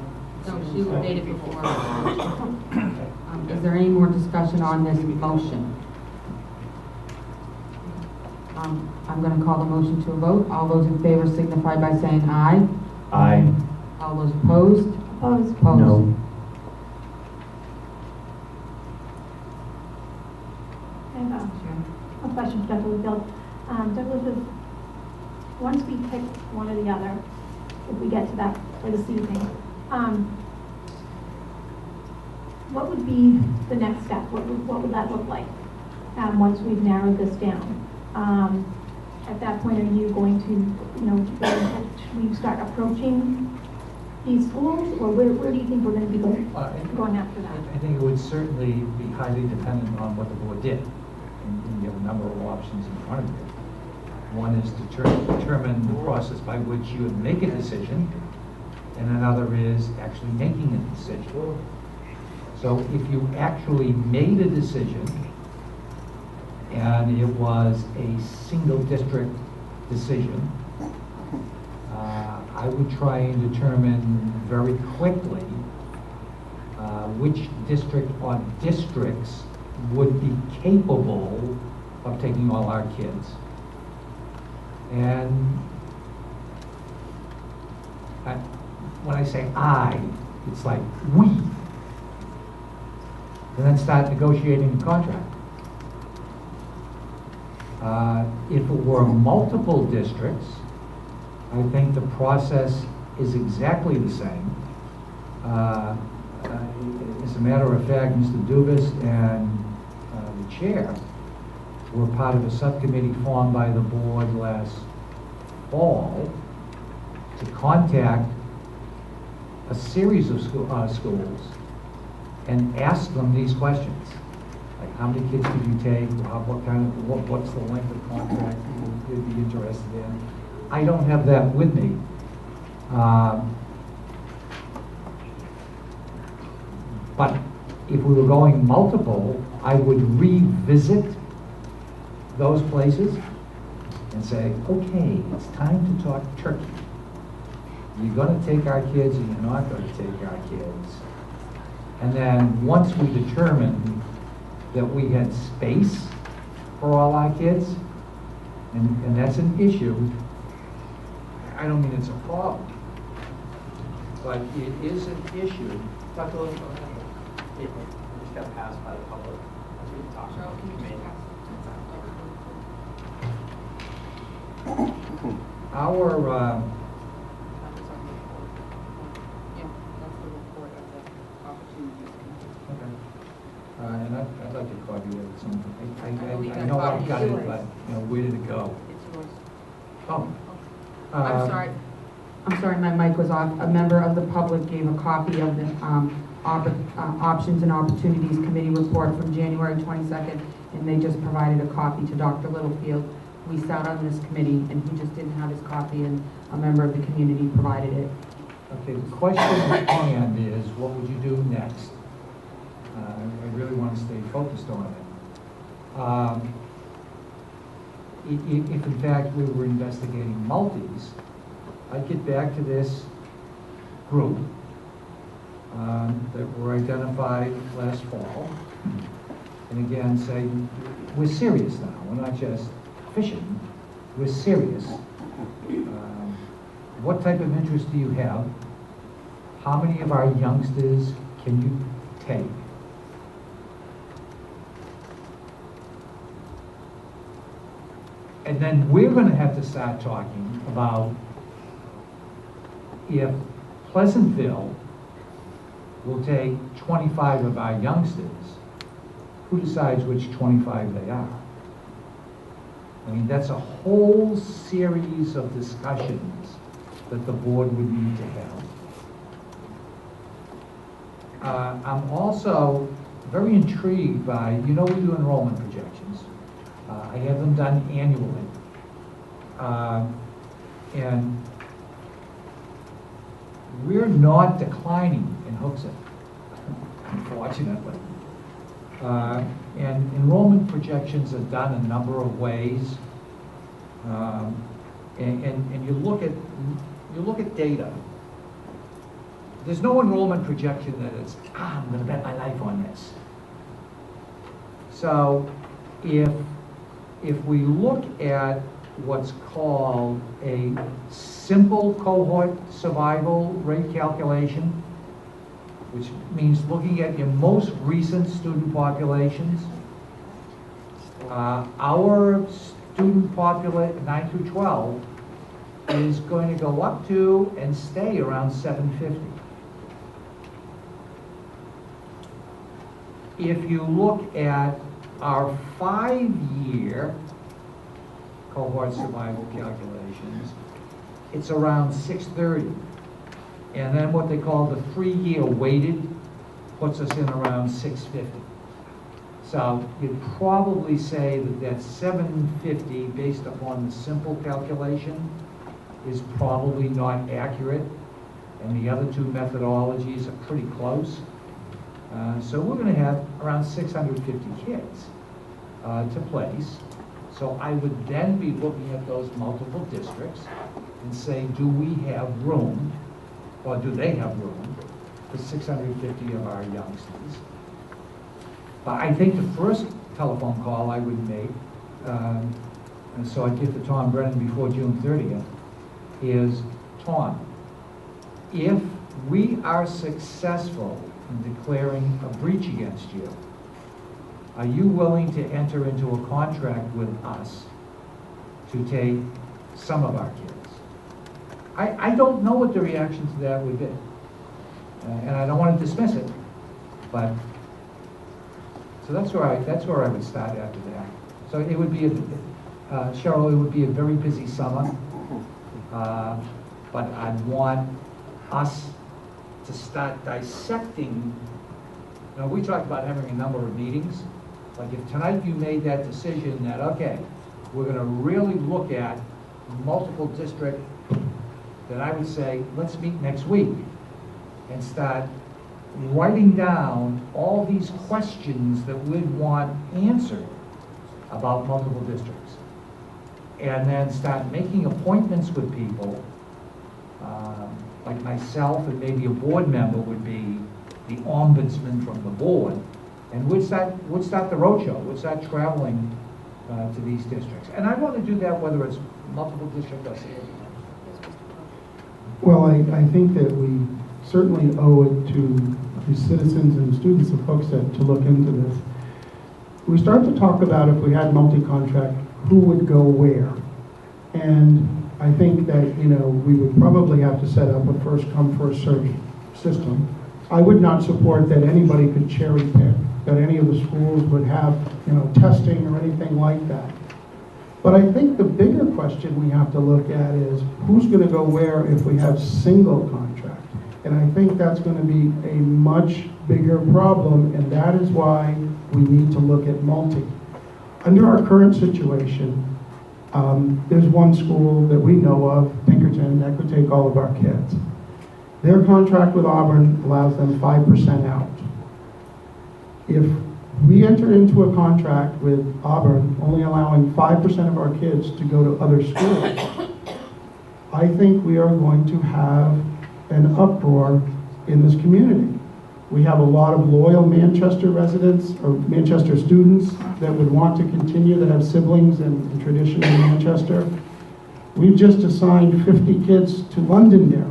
No, she made it before. Is there any more discussion on this motion? I'm going to call the motion to a vote. All those in favor signify by saying aye. Aye. All those opposed? Opposed? Opposed. No. I have a question for Dr. Littlefield. Dr. once we pick one or the other, if we get to that for this evening, what would be the next step? What would that look like, once we've narrowed this down? At that point, are you going to, should we start approaching these schools, or where do you think we're gonna be going after that? I think it would certainly be highly dependent on what the board did. And you have a number of options in front of you. One is to determine the process by which you would make a decision, and another is actually making a decision. So if you actually made a decision, and it was a single district decision, I would try and determine very quickly which district or districts would be capable of taking all our kids. And when I say I, it's like we. And then start negotiating the contract. If it were multiple districts, I think the process is exactly the same. As a matter of fact, Mr. Dubus and the chair were part of a subcommittee formed by the board last fall to contact a series of schools and ask them these questions. Like, how many kids did you take? What's the length of contract you'd be interested in? I don't have that with me. But if we were going multiple, I would revisit those places and say, okay, it's time to talk turkey. You're going to take our kids and you're not going to take our kids. And then once we determined that we had space for all our kids, and that's an issue, I don't mean it's a problem, but it is an issue. Dr. Lewis, we just got passed by the public as we talked about the committee. Our, and I'd like to copy it at some point. I know I've got it, but, where did it go? It's yours. Oh. I'm sorry, my mic was off. A member of the public gave a copy of the Options and Opportunities Committee report from January 22nd, and they just provided a copy to Dr. Littlefield. We sat on this committee, and he just didn't have his copy, and a member of the community provided it. Okay, the question at hand is, what would you do next? I really want to stay focused on it. If in fact we were investigating multis, I'd get back to this group that were identified last fall, and again say, we're serious now, we're not just fishing, we're serious. What type of interest do you have? How many of our youngsters can you take? And then we're going to have to start talking about if Pleasantville will take 25 of our youngsters, who decides which 25 they are? I mean, that's a whole series of discussions that the board would need to have. I'm also very intrigued by, we do enrollment projections. I have them done annually. And we're not declining in Hooksett, unfortunately. And enrollment projections are done a number of ways. And you look at data. There's no enrollment projection that is, I'm going to bet my life on this. So if we look at what's called a simple cohort survival rate calculation, which means looking at your most recent student populations, our student population, 9 through 12, is going to go up to and stay around 750. if you look at our 5-year cohort survival calculations, it's around 630. And then what they call the 3-year weighted puts us in around 650. So you'd probably say that that 750, based upon the simple calculation, is probably not accurate, and the other two methodologies are pretty close. So we're going to have around 650 kids to place. So I would then be looking at those multiple districts and say, do we have room, or do they have room, for 650 of our youngsters? But I think the first telephone call I would make, and so I'd get to Tom Brennan before June 30th, is, Tom, if we are successful in declaring a breach against you, are you willing to enter into a contract with us to take some of our kids? I don't know what the reaction to that would be. And I don't want to dismiss it, but, so that's where I would start after that. So it would be, Cheryl, it would be a very busy summer, but I'd want us to start dissecting. Now, we talked about having a number of meetings. Like if tonight you made that decision that, okay, we're going to really look at multiple district, then I would say, let's meet next week and start writing down all these questions that we'd want answered about multiple districts. And then start making appointments with people, like myself and maybe a board member would be the ombudsman from the board, and we'd start the roadshow. We'd start traveling to these districts. And I want to do that whether it's multiple district or single. Well, I think that we certainly owe it to the citizens and students and folks to look into this. We start to talk about if we had multi-contract, who would go where? And I think that, we would probably have to set up a first come, first served system. I would not support that anybody could cherry pick, that any of the schools would have, testing or anything like that. But I think the bigger question we have to look at is who's going to go where if we have single contract. And I think that's going to be a much bigger problem, and that is why we need to look at multi. Under our current situation, there's one school that we know of, Pinkerton, that could take all of our kids. Their contract with Auburn allows them 5% out. If we enter into a contract with Auburn only allowing 5% of our kids to go to other schools, I think we are going to have an uproar in this community. We have a lot of loyal Manchester residents or Manchester students that would want to continue, that have siblings in traditional Manchester. We've just assigned 50 kids to Londonderry,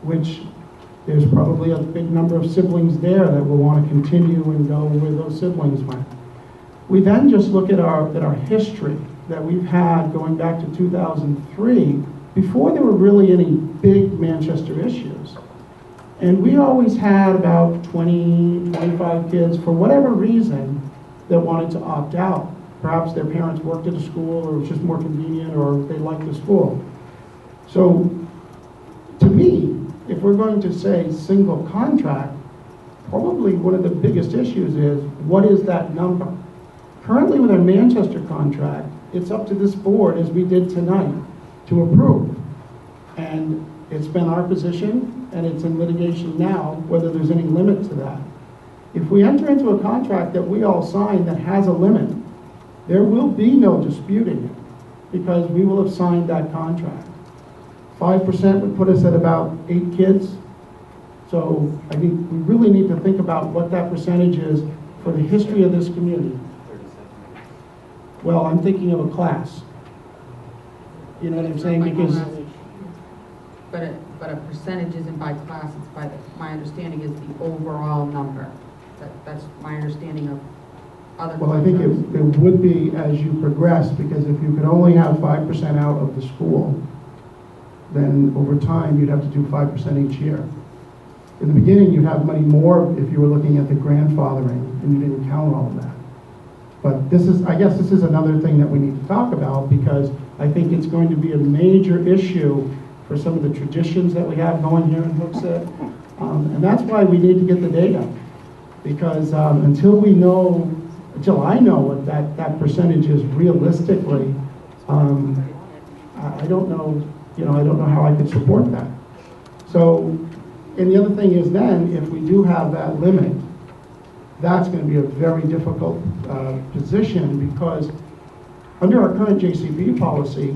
which there's probably a big number of siblings there that will want to continue and go where those siblings went. We then just look at our history that we've had going back to 2003, before there were really any big Manchester issues. And we always had about 20, 25 kids, for whatever reason, that wanted to opt out. Perhaps their parents worked at a school, or it was just more convenient, or they liked the school. So, to me, if we're going to say single contract, probably one of the biggest issues is, what is that number? Currently with our Manchester contract, it's up to this board, as we did tonight, to approve. And it's been our position, and it's in litigation now, whether there's any limit to that. If we enter into a contract that we all sign that has a limit, there will be no disputing it, because we will have signed that contract. 5% would put us at about 8 kids. So I think we really need to think about what that percentage is for the history of this community. Well, I'm thinking of a class. You know what I'm saying? Because But a percentage isn't by class, it's by, my understanding is the overall number. That's my understanding of other well, I think it would be as you progress, because if you could only have 5% out of the school, then over time you'd have to do 5% each year. in the beginning, you'd have money more if you were looking at the grandfathering, and you didn't count all of that. But this is, I guess this is another thing that we need to talk about, because I think it's going to be a major issue for some of the traditions that we have going here in Hooksett. And that's why we need to get the data. Because until I know what that percentage is realistically, I don't know, I don't know how I could support that. So, and the other thing is then, if we do have that limit, that's going to be a very difficult position, because under our current JCB policy,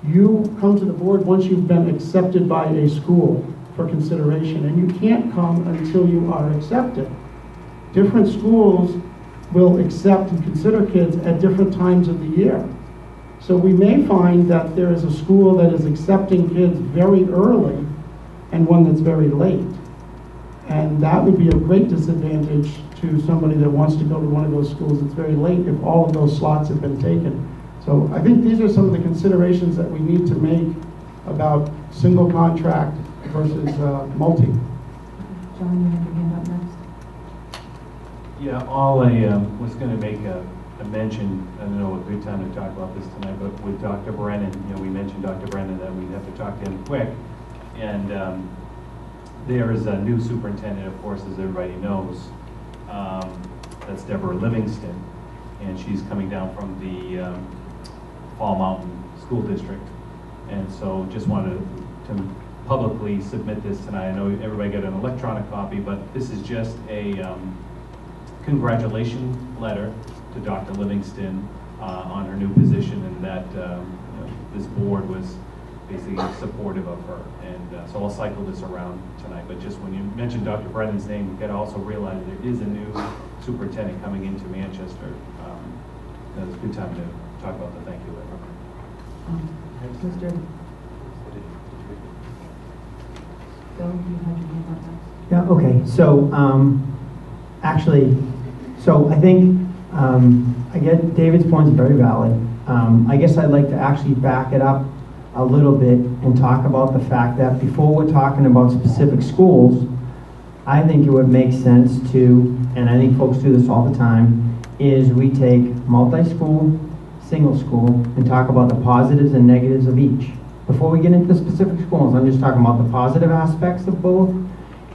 you come to the board once you've been accepted by a school for consideration, and you can't come until you are accepted. Different schools will accept and consider kids at different times of the year. So we may find that there is a school that is accepting kids very early and one that's very late. And that would be a great disadvantage to somebody that wants to go to one of those schools that's very late if all of those slots have been taken. So I think these are some of the considerations that we need to make about single contract versus multi. John, you have your hand up next. Yeah, all I was going to make a mention, I don't know a good time to talk about this tonight, but with Dr. Brennan, we mentioned Dr. Brennan that we'd have to talk to him quick. And there is a new superintendent, of course, as everybody knows. That's Deborah Livingston, and she's coming down from the Fall Mountain School District. And so just wanted to publicly submit this tonight. I know everybody got an electronic copy, but this is just a congratulations letter to Dr. Livingston on her new position, and that this board was basically supportive of her. And so I'll cycle this around tonight. But just when you mentioned Dr. Brennan's name, you've got to also realize there is a new superintendent coming into Manchester. It's a good time to talk about the thank you letter. Mr. Bill, you have your hand up next. Yeah, okay, so, actually, so I think, I get David's point is very valid. I guess I'd like to actually back it up a little bit and talk about the fact that before we're talking about specific schools, I think it would make sense to, and I think folks do this all the time, is we take multi-school, single school, and talk about the positives and negatives of each. Before we get into the specific schools, I'm just talking about the positive aspects of both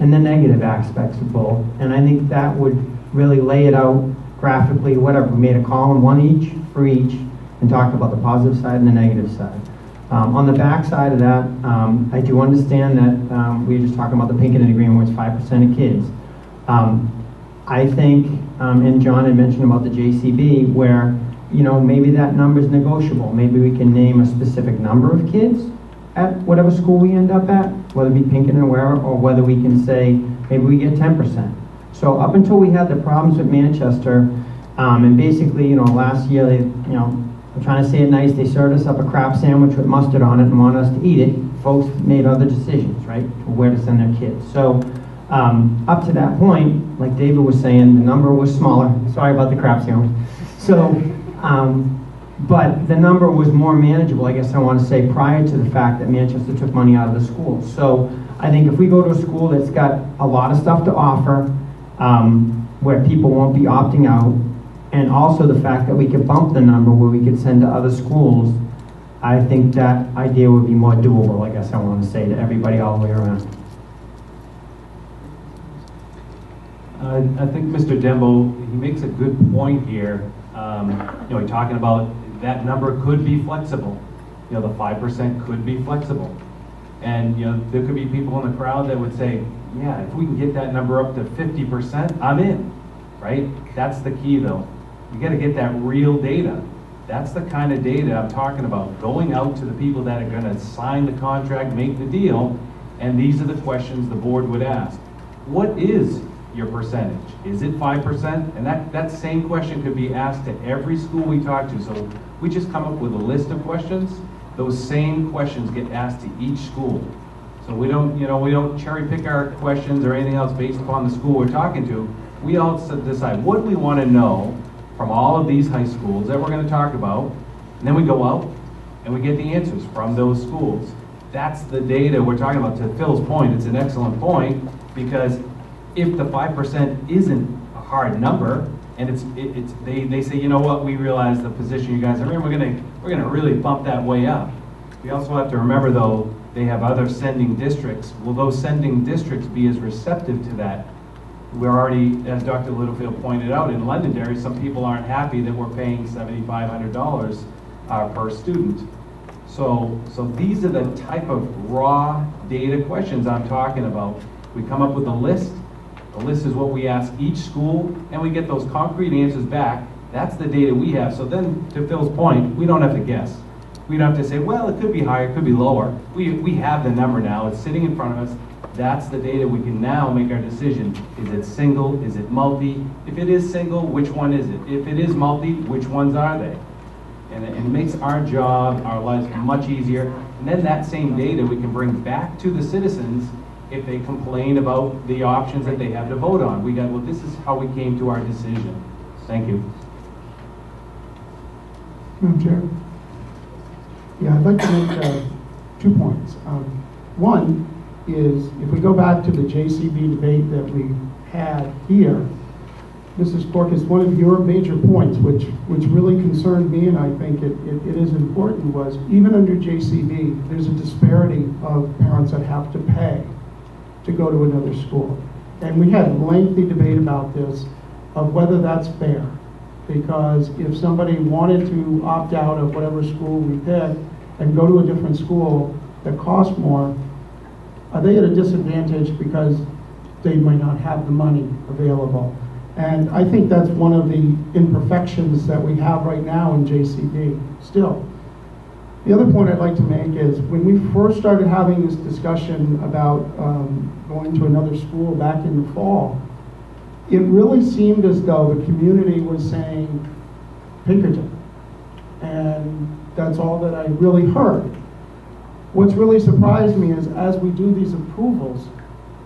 and the negative aspects of both. And I think that would really lay it out graphically, whatever. We made a column, one each for each, and talked about the positive side and the negative side. On the back side of that, I do understand that we were just talking about the Pinkerton agreement, where it's 5% of kids. I think, and John had mentioned about the JCB, where maybe that number is negotiable. Maybe we can name a specific number of kids at whatever school we end up at, whether it be Pinkerton or wherever, or whether we can say maybe we get 10%. So up until we had the problems with Manchester, and basically, last year they, I'm trying to say it nice, they served us up a crab sandwich with mustard on it and wanted us to eat it. Folks made other decisions, right, where to send their kids. So up to that point, like David was saying, the number was smaller. Sorry about the crab sandwich. So, but the number was more manageable, I guess I want to say, prior to the fact that Manchester took money out of the school. So I think if we go to a school that's got a lot of stuff to offer, where people won't be opting out, and also the fact that we could bump the number where we could send to other schools, I think that idea would be more doable, I guess I want to say, to everybody all the way around. I think Mr. Dembo, he makes a good point here. Talking about that number could be flexible. The 5% could be flexible. And, there could be people in the crowd that would say, yeah, if we can get that number up to 50%, I'm in, right? That's the key, though. You got to get that real data. That's the kind of data I'm talking about. Going out to the people that are going to sign the contract, make the deal, and these are the questions the board would ask. What is your percentage? Is it 5%? And that same question could be asked to every school we talk to. So we just come up with a list of questions. Those same questions get asked to each school. So we don't cherry pick our questions or anything else based upon the school we're talking to. We all decide what do we want to know from all of these high schools that we're going to talk about, and then we go out and we get the answers from those schools. that's the data we're talking about. To Phil's point, it's an excellent point, because if the 5% isn't a hard number, and they say, you know what, we realize the position you guys are in, we're gonna really bump that way up. We also have to remember, though, they have other sending districts. Will those sending districts be as receptive to that? We're already, as Dr. Littlefield pointed out, in Londonderry, some people aren't happy that we're paying $7,500 per student. So these are the type of raw data questions I'm talking about. We come up with a list. The list is what we ask each school, and we get those concrete answers back. That's the data we have. So then, to Phil's point, we don't have to guess. We don't have to say, well, it could be higher, it could be lower. We have the number now. It's sitting in front of us. That's the data. We can now make our decision. Is it single? Is it multi? If it is single, which one is it? If it is multi, which ones are they? And it makes our job, our lives much easier. And then that same data we can bring back to the citizens if they complain about the options that they have to vote on. We got, well, this is how we came to our decision. Thank you. Madam Chair? Yeah, I'd like to make 2 points. One is, if we go back to the JCB debate that we had here, Mrs. Corcus, one of your major points, which really concerned me, and I think it is important, was even under JCB, there's a disparity of parents that have to pay to go to another school. And we had a lengthy debate about this, of whether that's fair. Because if somebody wanted to opt out of whatever school we pick and go to a different school that costs more, are they at a disadvantage because they might not have the money available? And I think that's one of the imperfections that we have right now in JCB still. The other point I'd like to make is, when we first started having this discussion about going to another school back in the fall, it really seemed as though the community was saying Pinkerton. And that's all that I really heard. What's really surprised me is, as we do these approvals,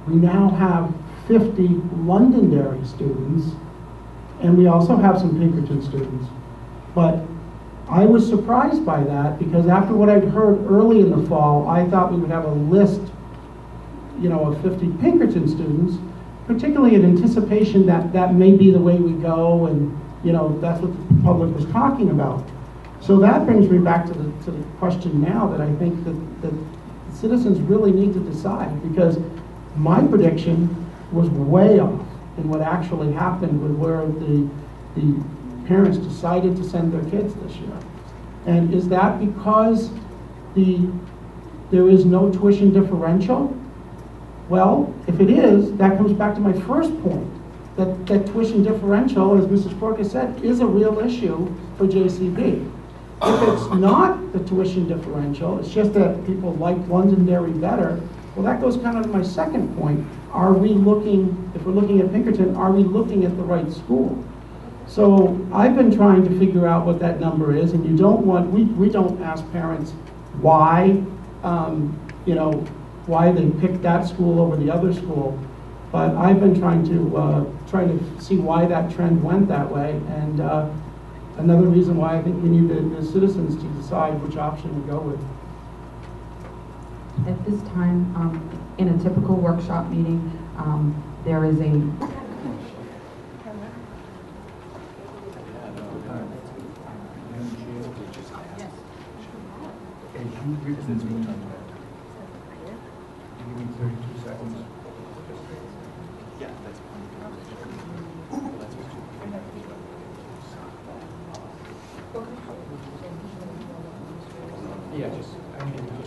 we now have 50 Londonderry students, and we also have some Pinkerton students. But I was surprised by that, because after what I'd heard early in the fall, I thought we would have a list, of 50 Pinkerton students, particularly in anticipation that that may be the way we go, and that's what the public was talking about. So that brings me back to the question now, that I think that the citizens really need to decide, because my prediction was way off in what actually happened with where the parents decided to send their kids this year. And is that because there is no tuition differential? Well, if it is, that comes back to my first point, that tuition differential, as Mrs. Corcus said, is a real issue for JCB. If it's not the tuition differential, it's just that people like Londonderry better, well, that goes kind of to my second point. Are we looking, if we're looking at Pinkerton, are we looking at the right school? So I've been trying to figure out what that number is, and we don't ask parents why, why they picked that school over the other school, but I've been trying to see why that trend went that way, and another reason why I think we need the citizens to decide which option to go with. At this time, in a typical workshop meeting, there is a Yeah, just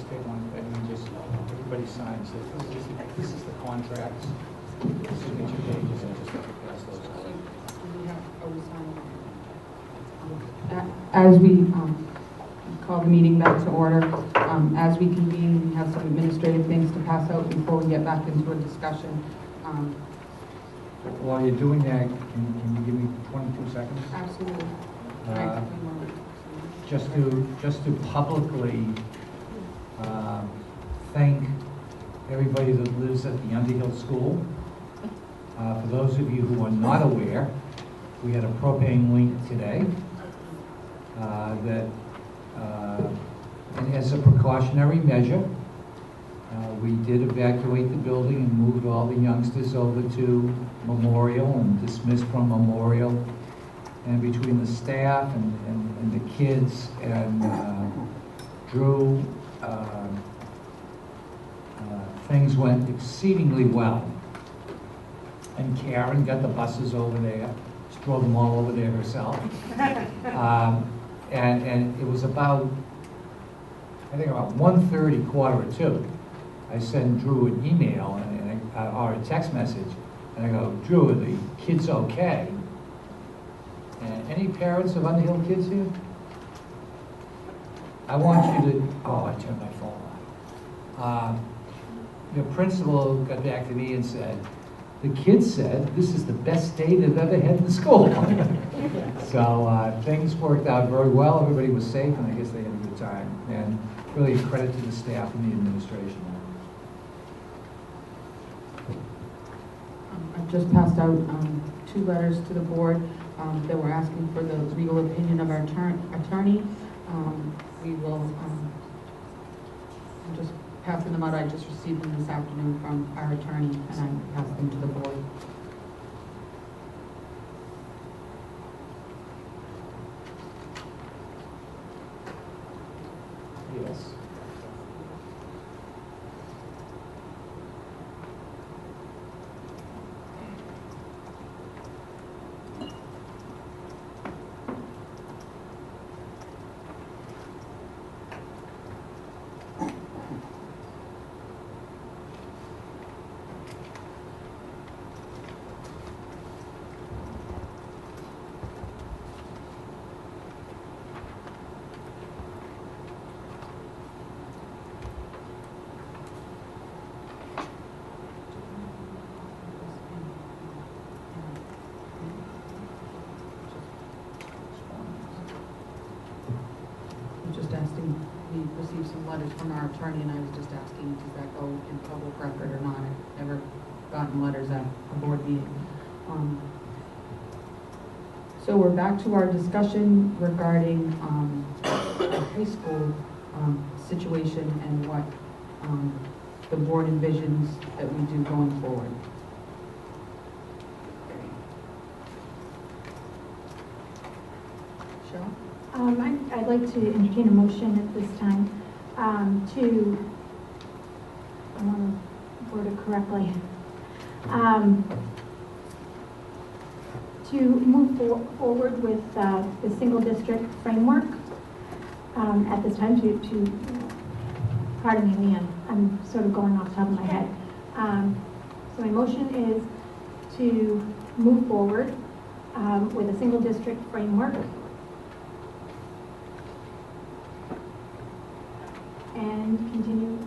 take one, everybody signs it. This is the contract, signature pages, and just pass those out. As we call the meeting back to order, as we convene, we have some administrative things to pass out before we get back into a discussion. While you're doing that, can you give me 22 seconds? Absolutely. Just to publicly thank everybody that lives at the Underhill School. For those of you who are not aware, we had a propane leak today and as a precautionary measure, We did evacuate the building and moved all the youngsters over to Memorial and dismissed from Memorial. And between the staff and the kids and Drew, things went exceedingly well. And Karen got the buses over there. She drove them all over there herself. And it was about, I think about 1:30, 1:45. I sent Drew an email or a text message, and I go, Drew, are the kids okay? And any parents of Underhill kids here? I want you to, oh, I turned my phone on. The principal got back to me and said, the kids said this is the best day they've ever had in school. So things worked out very well. Everybody was safe, and I guess they had a good time. And really a credit to the staff and the administration. I've just passed out 2 letters to the board that were asking for the legal opinion of our attorney. We will, I'm just passing them out. I just received them this afternoon from our attorney, and I passed them to the board. Yes. We received some letters from our attorney, and I was just asking, does that go in public record or not? I've never gotten letters at a board meeting. So we're back to our discussion regarding the high school situation and what the board envisions that we do going forward. Cheryl? I'd like to entertain a motion at this time to, I want to word it correctly, to move forward with the single district framework at this time to pardon me, Leanne, I'm sort of going off the top of my head. So my motion is to move forward with a single district framework and continue.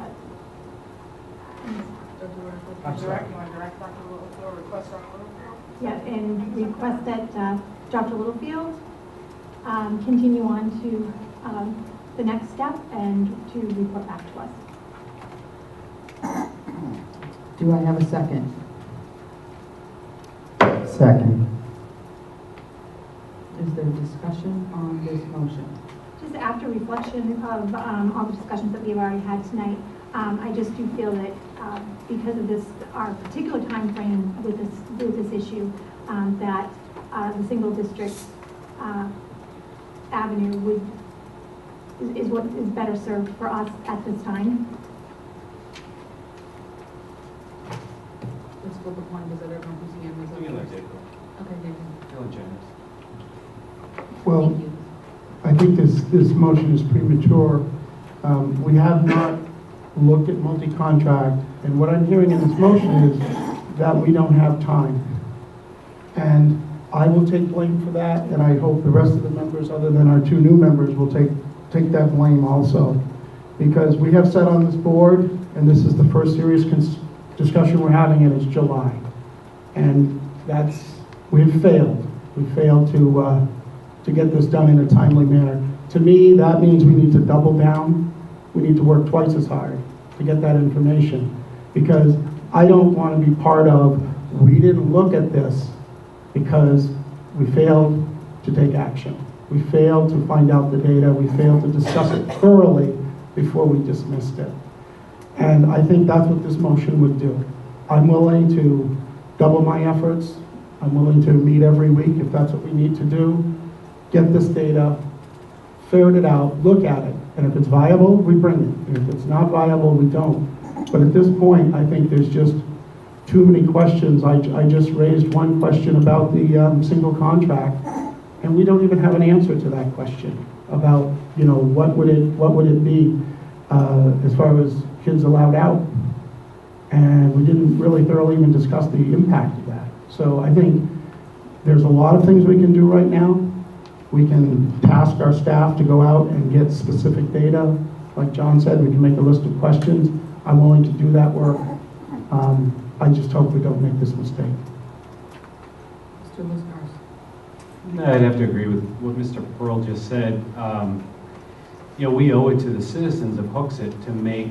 Yeah, and request that Dr. Littlefield continue on to the next step and to report back to us. Do I have a second? Second. Is there discussion on this motion? Just after reflection of all the discussions that we've already had tonight, I just do feel that because of this, our particular time frame with this issue, that the single district avenue is what is better served for us at this time. Let's flip a coin because I don't know whose hand was up. You can let Dave first. go. Okay, David. Feeling generous. Well, Thank you. I think this motion is premature. We have not looked at multi-contract, and what I'm hearing in this motion is that we don't have time. And I will take blame for that, and I hope the rest of the members, other than our 2 new members, will take that blame also. Because we have said on this board, and this is the first serious discussion we're having, and it's July. And we've failed. We failed to get this done in a timely manner. To me, that means we need to double down. We need to work twice as hard to get that information, because I don't want to be part of, we didn't look at this because we failed to take action. We failed to find out the data. We failed to discuss it thoroughly before we dismissed it. And I think that's what this motion would do. I'm willing to double my efforts. I'm willing to meet every week if that's what we need to do. Get this data, ferret it out, look at it. And if it's viable, we bring it. And if it's not viable, we don't. But at this point, I think there's just too many questions. I just raised one question about the single contract, and we don't even have an answer to that question about, you know, what would it be as far as kids allowed out. And we didn't really thoroughly even discuss the impact of that. So I think there's a lot of things we can do right now. We can task our staff to go out and get specific data. Like John said, we can make a list of questions. I'm willing to do that work. I just hope we don't make this mistake. Mr. Liscars. I'd have to agree with what Mr. Pearl just said. You know, we owe it to the citizens of Hooksett to make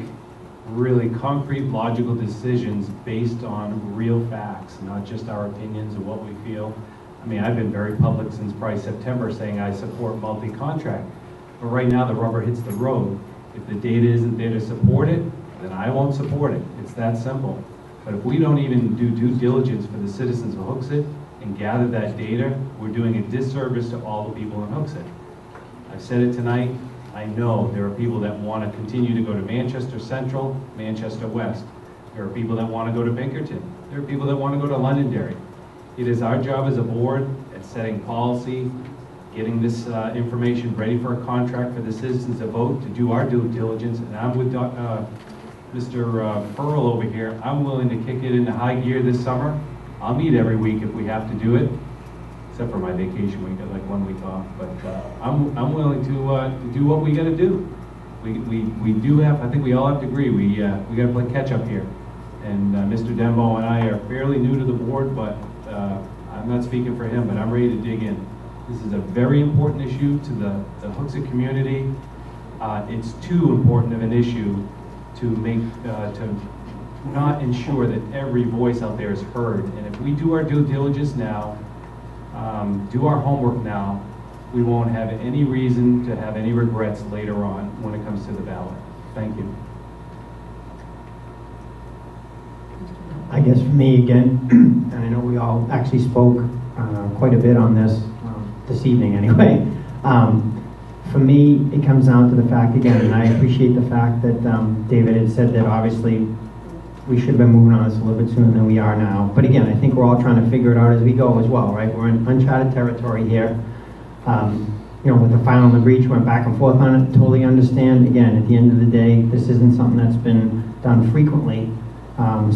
really concrete, logical decisions based on real facts, not just our opinions of what we feel. I mean, I've been very public since probably September saying I support multi-contract. But right now the rubber hits the road. If the data isn't there to support it, then I won't support it. It's that simple. But if we don't even do due diligence for the citizens of Hooksett and gather that data, we're doing a disservice to all the people in Hooksett. I've said it tonight. I know there are people that want to continue to go to Manchester Central, Manchester West. There are people that want to go to Pinkerton. There are people that want to go to Londonderry. It is our job as a board at setting policy, getting this information ready for a contract for the citizens to vote, to do our due diligence. And I'm with Mr. Pearl over here. I'm willing to kick it into high gear this summer. I'll meet every week if we have to do it, except for my vacation week, I like 1 week off. But I'm willing to do what we got to do. We do have. I think we all have to agree. We got to play catch up here. And Mr. Dembo and I are fairly new to the board, but I'm not speaking for him. But I'm ready to dig in. This is a very important issue to the Hooksett community. It's too important of an issue to make to not ensure that every voice out there is heard. And if we do our due diligence now, do our homework now, we won't have any reason to have any regrets later on when it comes to the ballot. Thank you. I guess for me again, and I know we all actually spoke quite a bit on this evening anyway. For me, it comes down to the fact again, and I appreciate the fact that David had said that obviously we should have been moving on this a little bit sooner than we are now. But again, I think we're all trying to figure it out as we go as well, right? We're in uncharted territory here. You know, with the file on the breach, went back and forth on it, totally understand. Again, at the end of the day, this isn't something that's been done frequently.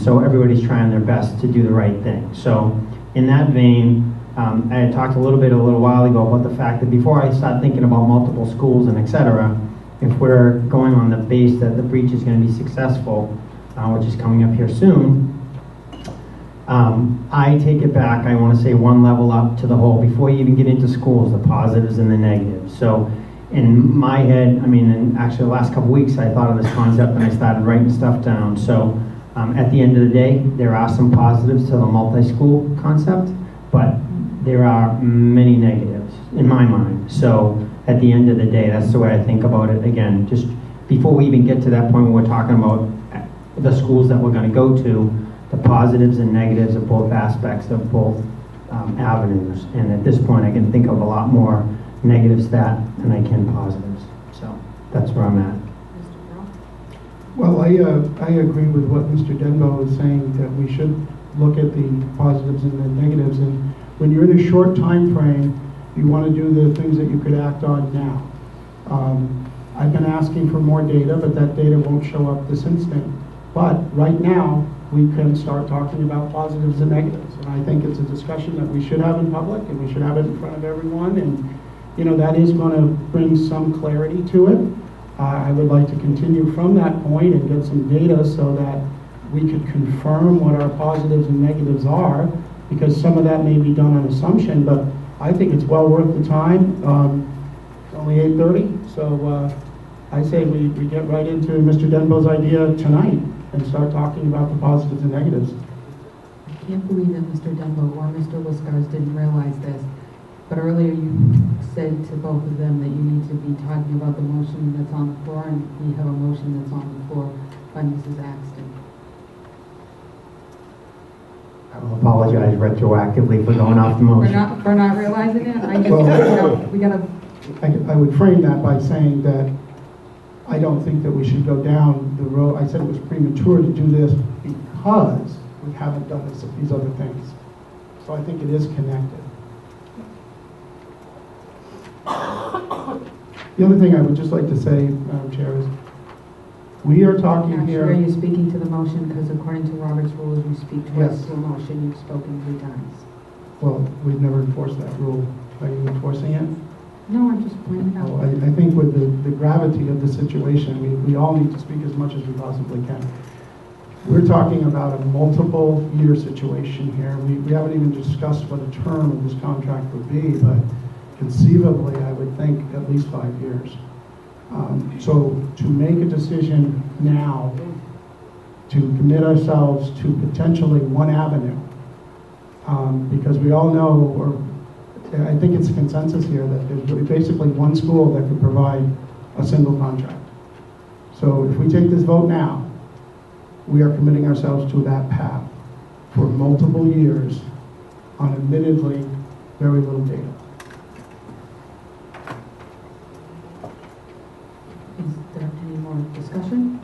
So everybody's trying their best to do the right thing. So in that vein, I had talked a little while ago about the fact that before I start thinking about multiple schools and et cetera, if we're going on the base that the breach is going to be successful, which is coming up here soon, I take it back. I want to say one level up to the whole before you even get into schools, the positives and the negatives. So in my head, I mean, and actually the last couple weeks I thought of this concept and I started writing stuff down. So at the end of the day, there are some positives to the multi-school concept, but there are many negatives in my mind. So at the end of the day, that's the way I think about it. Again, just before we even get to that point where we're talking about the schools that we're going to go to, the positives and negatives of both aspects of both avenues. And at this point, I can think of a lot more negatives than I can positives. So that's where I'm at. Mr. Pearl? Well, I agree with what Mr. Denbo is saying, that we should look at the positives and the negatives. And when you're in a short time frame, you want to do the things that you could act on now. I've been asking for more data, but that data won't show up this instant. But right now, we can start talking about positives and negatives. And I think it's a discussion that we should have in public, and we should have it in front of everyone. And, you know, that is going to bring some clarity to it. I would like to continue from that point and get some data so that we could confirm what our positives and negatives are, because some of that may be done on assumption, but I think it's well worth the time. It's only 8:30, so I say we get right into Mr. Denbo's idea tonight and start talking about the positives and negatives. I can't believe that Mr. Denbo or Mr. Liscars didn't realize this, but earlier you said to both of them that you need to be talking about the motion that's on the floor, and we have a motion that's on the floor by Mrs. Axton. I will apologize retroactively for going off the motion. For not realizing it, I just, Well- we gotta, I would frame that by saying that I don't think that we should go down the road. I said it was premature to do this because we haven't done these other things. So I think it is connected. The other thing I would just like to say, Madam Chair, is we are talking not here. sure you're speaking to the motion, because according to Robert's rules, you speak twice Yes. to a motion, you've spoken 3 times. Well, we've never enforced that rule. Are you enforcing it? No, I'm just pointing it Well, out. I think with the gravity of the situation, we all need to speak as much as we possibly can. We're talking about a multiple year situation here. We haven't even discussed what a term of this contract would be, but conceivably, I would think at least 5 years. So to make a decision now, to commit ourselves to potentially one avenue, because we all know, or I think it's a consensus here, that there's basically one school that could provide a single contract. So if we take this vote now, we are committing ourselves to that path for multiple years on admittedly very little data. Is there any more discussion?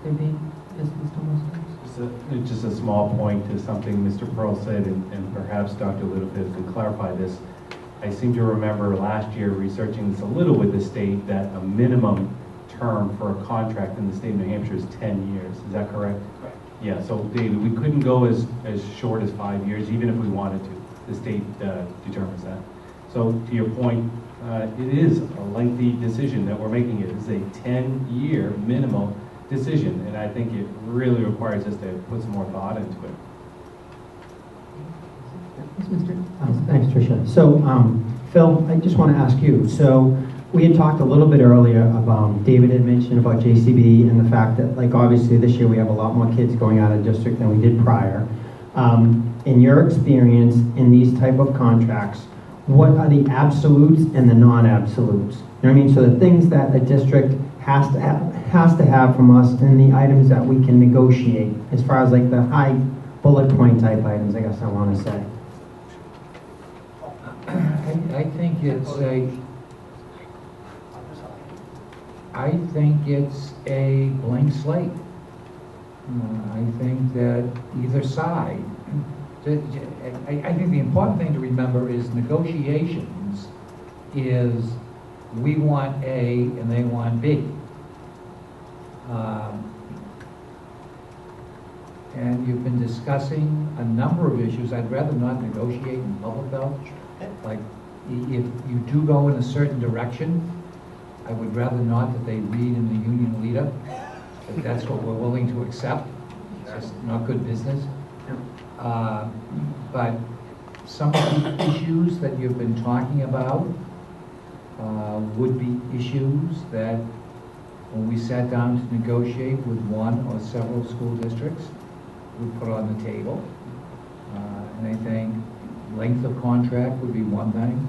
There being, yes, Mr. Wilson? Just a small point to something Mr. Pearl said, and perhaps Dr. Littlefield could clarify this. I seem to remember last year researching this a little with the state, that a minimum term for a contract in the state of New Hampshire is 10 years. Is that correct? Correct. Yeah, so David, we couldn't go as short as 5 years, even if we wanted to. The state determines that. So to your point, it is a lengthy decision that we're making. It is a 10-year minimum decision, and I think it really requires us to put some more thought into it. Yes, Mr. Thanks, Tricia. So, Phil, I just want to ask you, so we had talked a little bit earlier about, David had mentioned about JCB and the fact that, like, obviously this year we have a lot more kids going out of district than we did prior. In your experience in these type of contracts, what are the absolutes and the non-absolutes? You know what I mean? So the things that a district has to have from us, and the items that we can negotiate, as far as like the high bullet point type items, I guess I want to say. I think it's a blank slate. I think that either side, I think the important thing to remember is negotiations is we want A and they want B. And you've been discussing a number of issues. I'd rather not negotiate in public though. Like, if you do go in a certain direction, I would rather not that they read in the Union Leader that that's what we're willing to accept. It's just not good business. But some of the issues that you've been talking about would be issues that when we sat down to negotiate with one or several school districts, we put on the table. And I think length of contract would be one thing.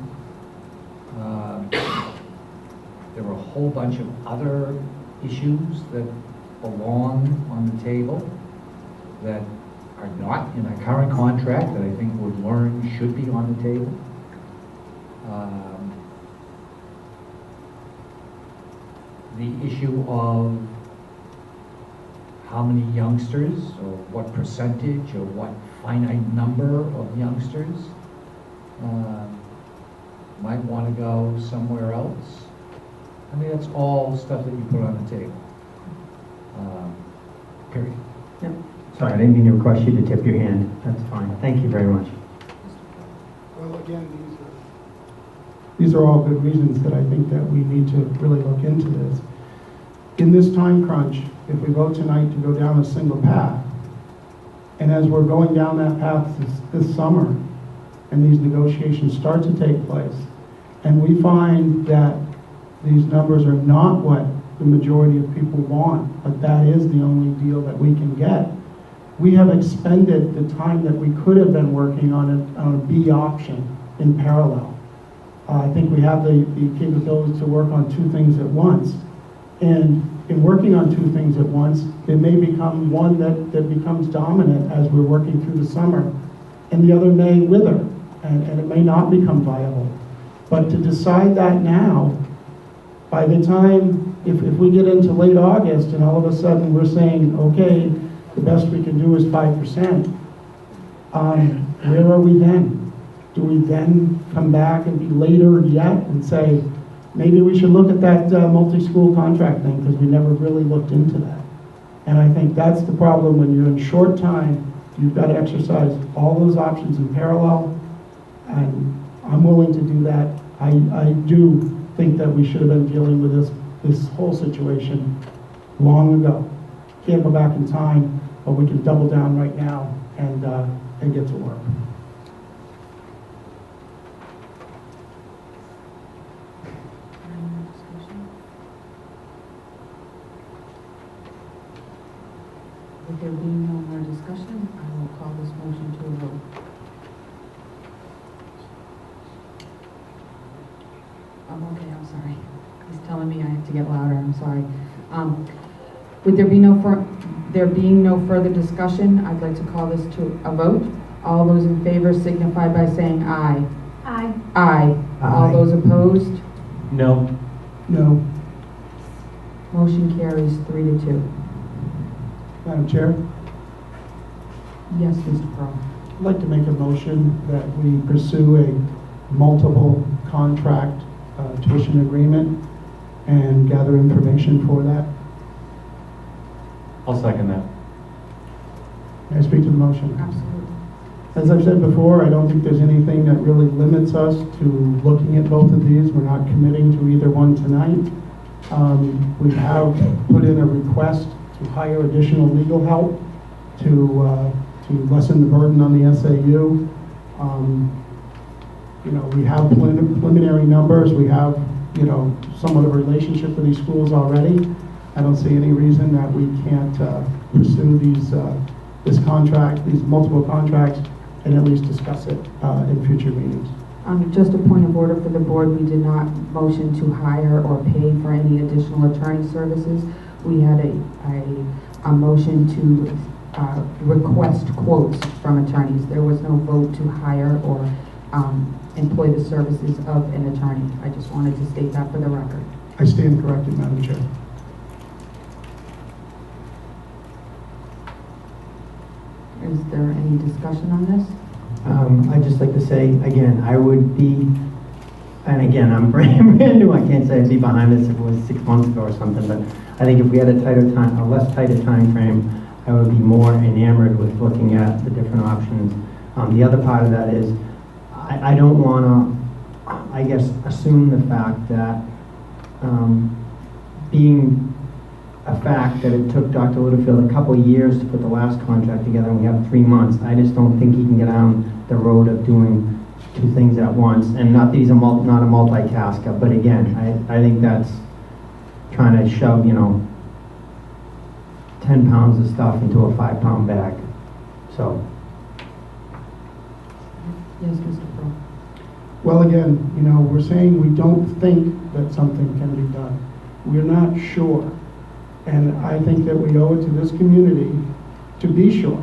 There were a whole bunch of other issues that belong on the table that are not in a current contract that I think we've learned should be on the table. The issue of how many youngsters, or what percentage, or what finite number of youngsters might want to go somewhere else. I mean, that's all stuff that you put on the table. Period. Yep. Sorry, I didn't mean to request you to tip your hand. That's fine. Thank you very much. Well, again, these are all good reasons that I think that we need to really look into this. In this time crunch, if we vote tonight to go down a single path, and as we're going down that path this summer, and these negotiations start to take place, and we find that these numbers are not what the majority of people want, but that is the only deal that we can get, we have expended the time that we could have been working on a B option in parallel. I think we have the capability to work on two things at once. And in working on two things at once, it may become one that becomes dominant as we're working through the summer, and the other may wither, and it may not become viable. But to decide that now, by the time, if we get into late August and all of a sudden we're saying, okay, the best we can do is 5%, where are we then? Do we then come back and be later yet and say, maybe we should look at that multi-school contract thing because we never really looked into that? And I think that's the problem when you're in short time. You've got to exercise all those options in parallel, and I'm willing to do that. I do think that we should have been dealing with this whole situation long ago. Can't go back in time, but we can double down right now and get to work. If there being no more discussion, I will call this motion to a vote. Okay, I'm sorry. He's telling me I have to get louder, I'm sorry. Would there being no further discussion, I'd like to call this to a vote. All those in favor signify by saying aye. Aye. Aye. All Aye. those opposed? No. No. Motion carries 3-2. Madam Chair, Yes, Mr. Pearl. I'd like to make a motion that we pursue a multiple contract tuition agreement and gather information for that. I'll second that. May I speak to the motion? Absolutely. As I've said before, I don't think there's anything that really limits us to looking at both of these. We're not committing to either one tonight. We have put in a request to hire additional legal help to lessen the burden on the SAU. We have preliminary numbers. We have, somewhat of a relationship with these schools already. I don't see any reason that we can't pursue this contract, these multiple contracts, and at least discuss it in future meetings. Just a point of order for the board, we did not motion to hire or pay for any additional attorney services. We had a motion to request quotes from attorneys. There was no vote to hire or employ the services of an attorney. I just wanted to state that for the record. I stand corrected, Madam Chair. Is there any discussion on this? I'd just like to say, again, I would be, and again, I'm brand new, I can't say I'd be behind this if it was 6 months ago or something, but I think if we had a less tighter time frame, I would be more enamored with looking at the different options. The other part of that is, I don't want to, I guess, assume the fact that being a fact that it took Dr. Littlefield a couple of years to put the last contract together, and we have 3 months. I just don't think he can get down the road of doing two things at once. And not that he's not a multitasker, but again, I think that's trying to shove, 10 pounds of stuff into a 5-pound bag. So. Yes, Mr. Pearl. Well, again, we're saying we don't think that something can be done. We're not sure. And I think that we owe it to this community to be sure.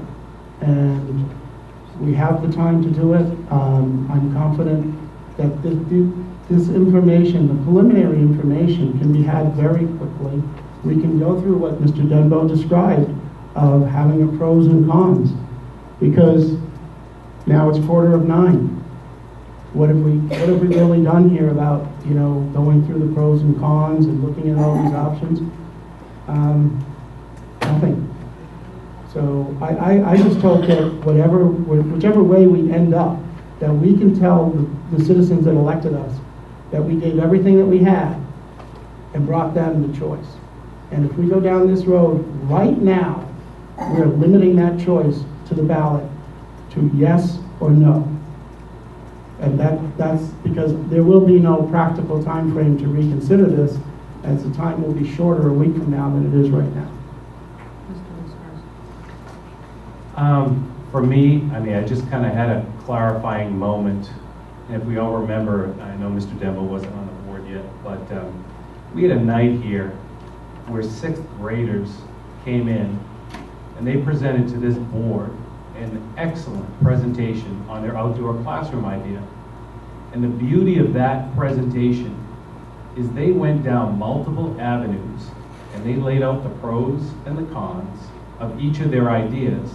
And we have the time to do it. I'm confident that this information, the preliminary information, can be had very quickly. We can go through what Mr. Denbo described of having a pros and cons. Because now it's 8:45. What have we really done here about, going through the pros and cons and looking at all these options? Nothing. So I just hope that whichever way we end up, that we can tell the citizens that elected us that we gave everything that we had and brought them the choice. And if we go down this road right now, we're limiting that choice to the ballot to yes or no. And that's because there will be no practical time frame to reconsider this, as the time will be shorter a week from now than it is right now. For me, I just kind of had a clarifying moment. And if we all remember, I know Mr. Denbo wasn't on the board yet, but we had a night here where sixth graders came in and they presented to this board an excellent presentation on their outdoor classroom idea. And the beauty of that presentation is they went down multiple avenues and they laid out the pros and the cons of each of their ideas.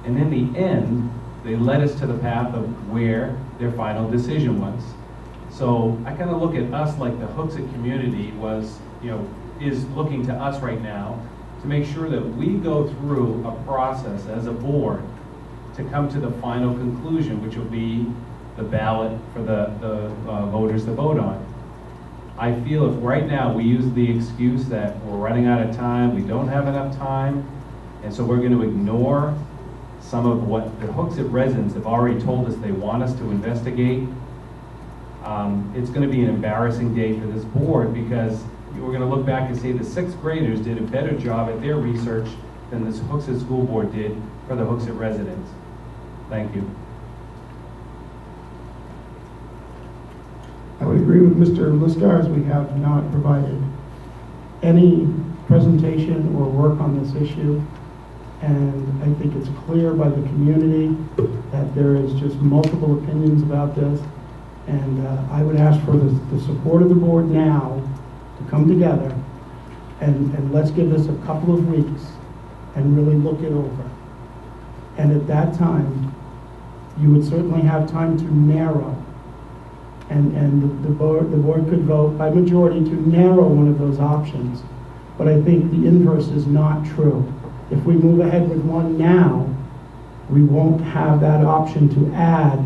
And in the end, they led us to the path of where their final decision was. So I kind of look at us like the Hooksett community is looking to us right now to make sure that we go through a process as a board to come to the final conclusion, which will be the ballot for the voters to vote on. I feel if right now we use the excuse that we're running out of time, we don't have enough time, and so we're going to ignore some of what the Hooksett residents have already told us they want us to investigate, it's going to be an embarrassing day for this board, because we're going to look back and say the sixth graders did a better job at their research than this Hooksett School Board did for the Hooksett residents. Thank you. I would agree with Mr. Liskars. We have not provided any presentation or work on this issue. And I think it's clear by the community that there is just multiple opinions about this. And I would ask for the support of the board now to come together and let's give this a couple of weeks and really look it over. And at that time, you would certainly have time to narrow. And the board could vote by majority to narrow one of those options. But I think the inverse is not true. If we move ahead with one now, we won't have that option to add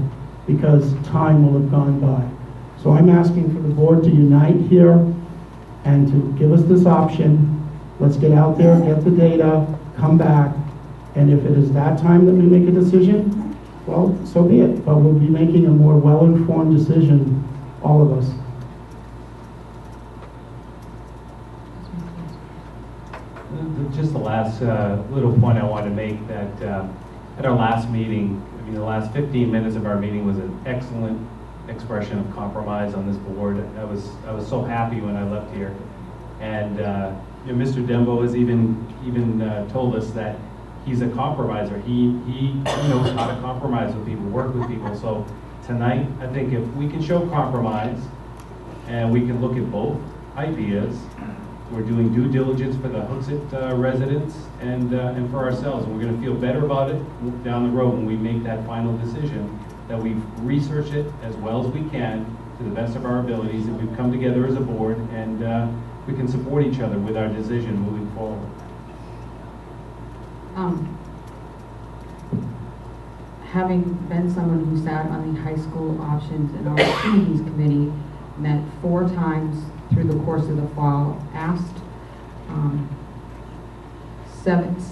because time will have gone by. So I'm asking for the board to unite here and to give us this option. Let's get out there, get the data, come back, and if it is that time that we make a decision, well, so be it. But we'll be making a more well-informed decision, all of us. Just the last little point I want to make, that at our last meeting, the last 15 minutes of our meeting was an excellent expression of compromise on this board. I was so happy when I left here, and Mr. Dembo has even told us that he's a compromiser. He knows how to compromise with people, work with people. So tonight, I think if we can show compromise and we can look at both ideas, we're doing due diligence for the Hooksett residents and for ourselves. And we're going to feel better about it down the road when we make that final decision, that we've researched it as well as we can to the best of our abilities, and we've come together as a board, and we can support each other with our decision moving forward. Having been someone who sat on the high school options and opportunities committee, met 4 times through the course of the fall, asked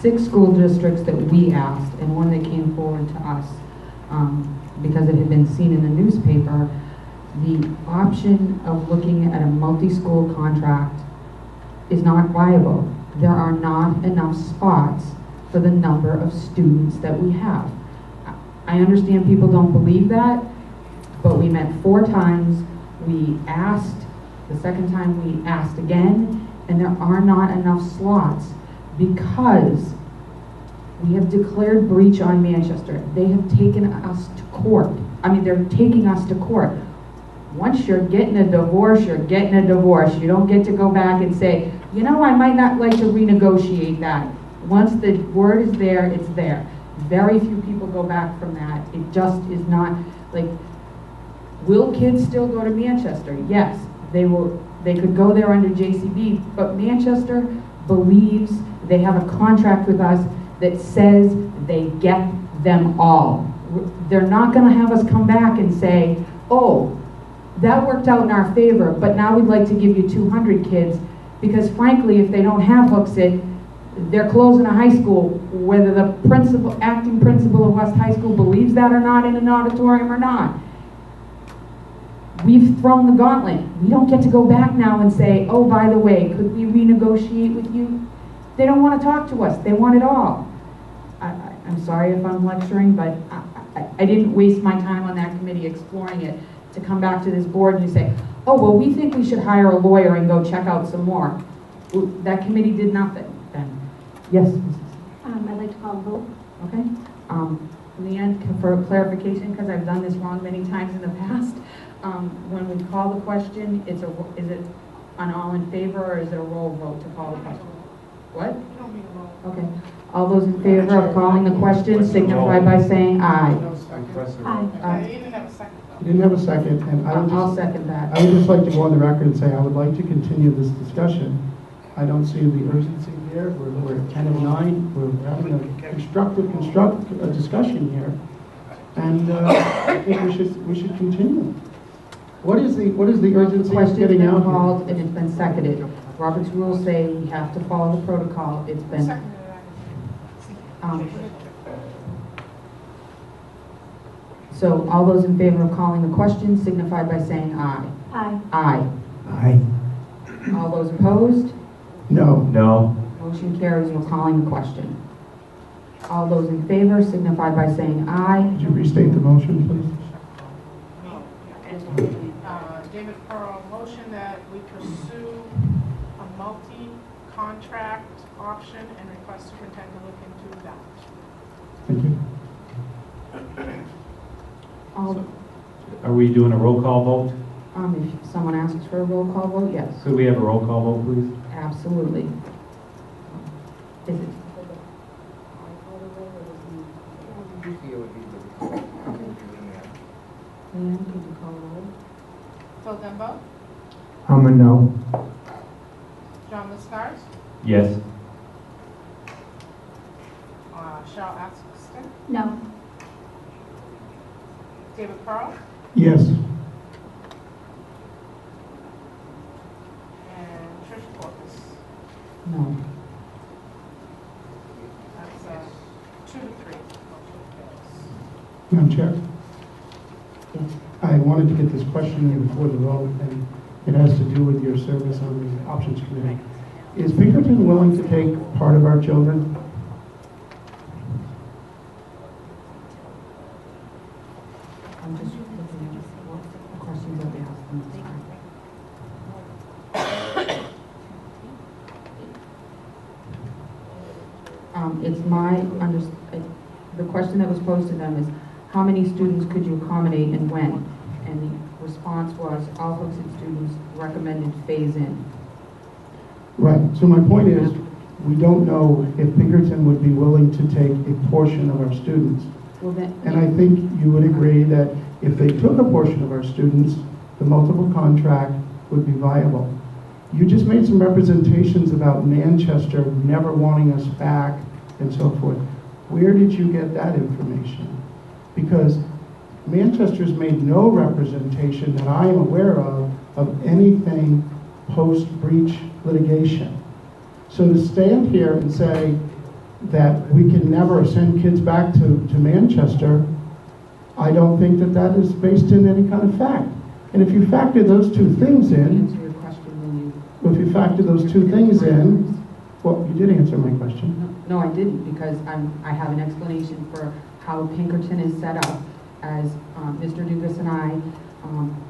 6 school districts that we asked, and one that came forward to us because it had been seen in the newspaper, the option of looking at a multi-school contract is not viable. There are not enough spots for the number of students that we have. I understand people don't believe that, but we met 4 times, we asked, the second time we asked again, and there are not enough slots because we have declared breach on Manchester. They have taken us to court. I mean, they're taking us to court. Once you're getting a divorce, you're getting a divorce. You don't get to go back and say, you know, I might not like to renegotiate that. Once the word is there, it's there. Very few people go back from that. It just is not, like, will kids still go to Manchester? Yes, they will. They could go there under JCB, but Manchester believes they have a contract with us that says they get them all. They're not going to have us come back and say, oh, that worked out in our favor, but now we'd like to give you 200 kids, because frankly, if they don't have Hooksett, they're closing a high school, whether the acting principal of West High School believes that or not in an auditorium or not. We've thrown the gauntlet. We don't get to go back now and say, oh, by the way, could we renegotiate with you? They don't want to talk to us. They want it all. I'm sorry if I'm lecturing, but I didn't waste my time on that committee exploring it to come back to this board and you say, oh, well, we think we should hire a lawyer and go check out some more. Well, that committee did nothing then. Yes, Mrs. I'd like to call a vote. Okay. Leanne, for clarification, because I've done this wrong many times in the past, when we call the question, is it an all in favor or is it a roll vote to call the question? What? Okay. All those in favor of calling the question signify by saying aye. Aye. You didn't have a second, and I'll second that. I would just like to go on the record and say I would like to continue this discussion. I don't see the urgency here. We're at 10 of 9. We're having a constructive discussion here, and I think we should continue. What is the urgency of Question's getting been out here? called and it's been seconded. Robert's rules say we have to follow the protocol. It's been. So all those in favor of calling the question signify by saying aye. Aye. Aye. Aye. All those opposed? No. No. Motion carries. We're calling the question. All those in favor signify by saying aye. Could you restate the motion, please? David Pearl, motion that we pursue a multi-contract option and request superintendent to look into that. Thank you. All, Are we doing a roll call vote? if someone asks for a roll call vote, yes, Could we have a roll call vote, please? absolutely. Is it? Leanne, could you call the roll? Phil Dembo, I'm a no. John Listars, Yes. Cheryl Aston, No. David Pearl, Yes. and Trish Corpus. No. That's 2 to 3. Madam Chair, Yes. I wanted to get this question in before the vote, and it has to do with your service on the options committee. Is Pinkerton willing to take part of our children? I'm just looking at what questions that they asked them. It's the question that was posed to them is, how many students could you accommodate and when? And the response was, all Hooksett students recommended phase in. Right, so my point is, we don't know if Pinkerton would be willing to take a portion of our students. Well, then, And I think you would agree that if they took a portion of our students, the multiple contract would be viable. You just made some representations about Manchester never wanting us back and so forth. Where did you get that information? Because Manchester's made no representation that I am aware of anything post-breach litigation. So to stand here and say that we can never send kids back to Manchester, I don't think that that is based in any kind of fact. And if you factor those two things in, answer your question when you. if you factor those two things in, well, you did answer my question. No, I didn't, because I have an explanation for how Pinkerton is set up, as Mr. Dugas and I,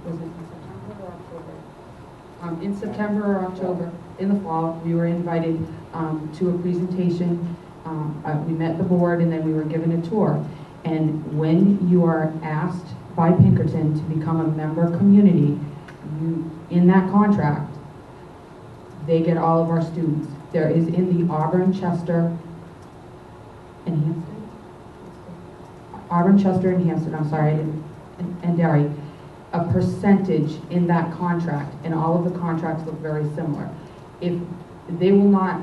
was it in September or October? In September or October, in the fall, we were invited to a presentation. We met the board and then we were given a tour. And when you are asked by Pinkerton to become a member community, in that contract, they get all of our students. There is in the Auburn, Chester, and Hampton? Auburn, Chester, and Hampton, I'm sorry, and Derry, a percentage in that contract, and all of the contracts look very similar. If they will not,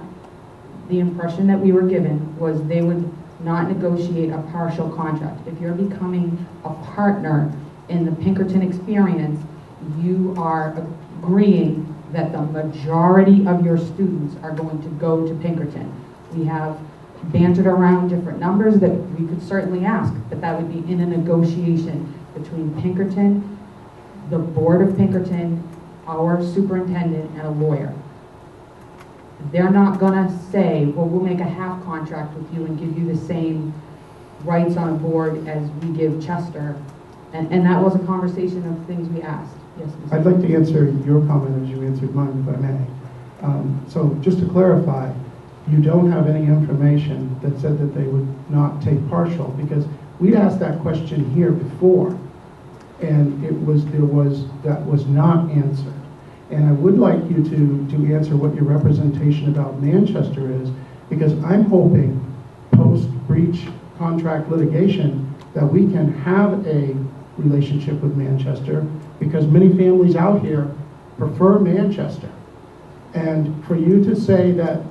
the impression that we were given was they would not negotiate a partial contract. If you're becoming a partner in the Pinkerton experience, you are agreeing that the majority of your students are going to go to Pinkerton. We have bantered around different numbers that we could certainly ask, but that would be in a negotiation between Pinkerton, the board of Pinkerton, our superintendent, and a lawyer. They're not gonna say, well, we'll make a half contract with you and give you the same rights on a board as we give Chester. And that was a conversation of things we asked. Yes, Mr. I'd like to answer your comment as you answered mine, if I may. So just to clarify, you don't have any information that said that they would not take partial, because we'd asked that question here before, and that was not answered. And I would like you to answer what your representation about Manchester is, because I'm hoping post-breach contract litigation that we can have a relationship with Manchester, because many families out here prefer Manchester. And for you to say that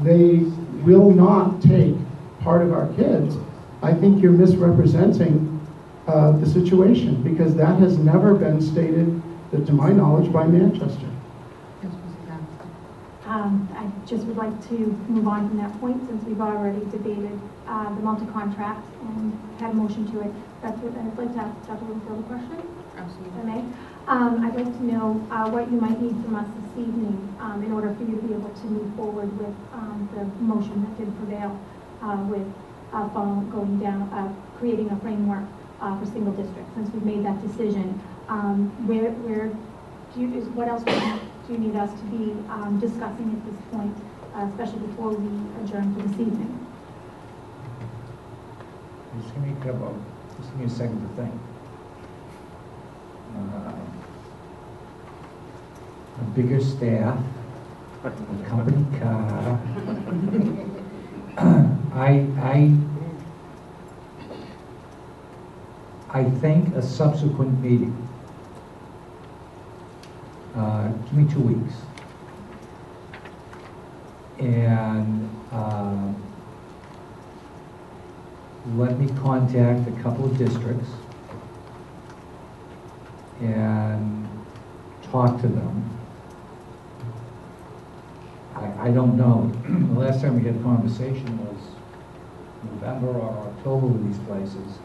they will not take part of our kids, I think you're misrepresenting the situation, because that has never been stated, that to my knowledge, by Manchester. I just would like to move on from that point, since we've already debated the multi-contract and had a motion to it. That's what I'd like to ask Dr. Winfield a question. Absolutely. If I may. I'd like to know what you might need from us this evening in order for you to be able to move forward with the motion that did prevail with going down, creating a framework for single districts. Since we've made that decision, what else do you need us to be discussing at this point, especially before we adjourn for this evening? Just give me a second to think. A bigger staff, a company car. I think a subsequent meeting. Give me 2 weeks. And let me contact a couple of districts and talk to them. I don't know. The last time we had a conversation was November or October with these places.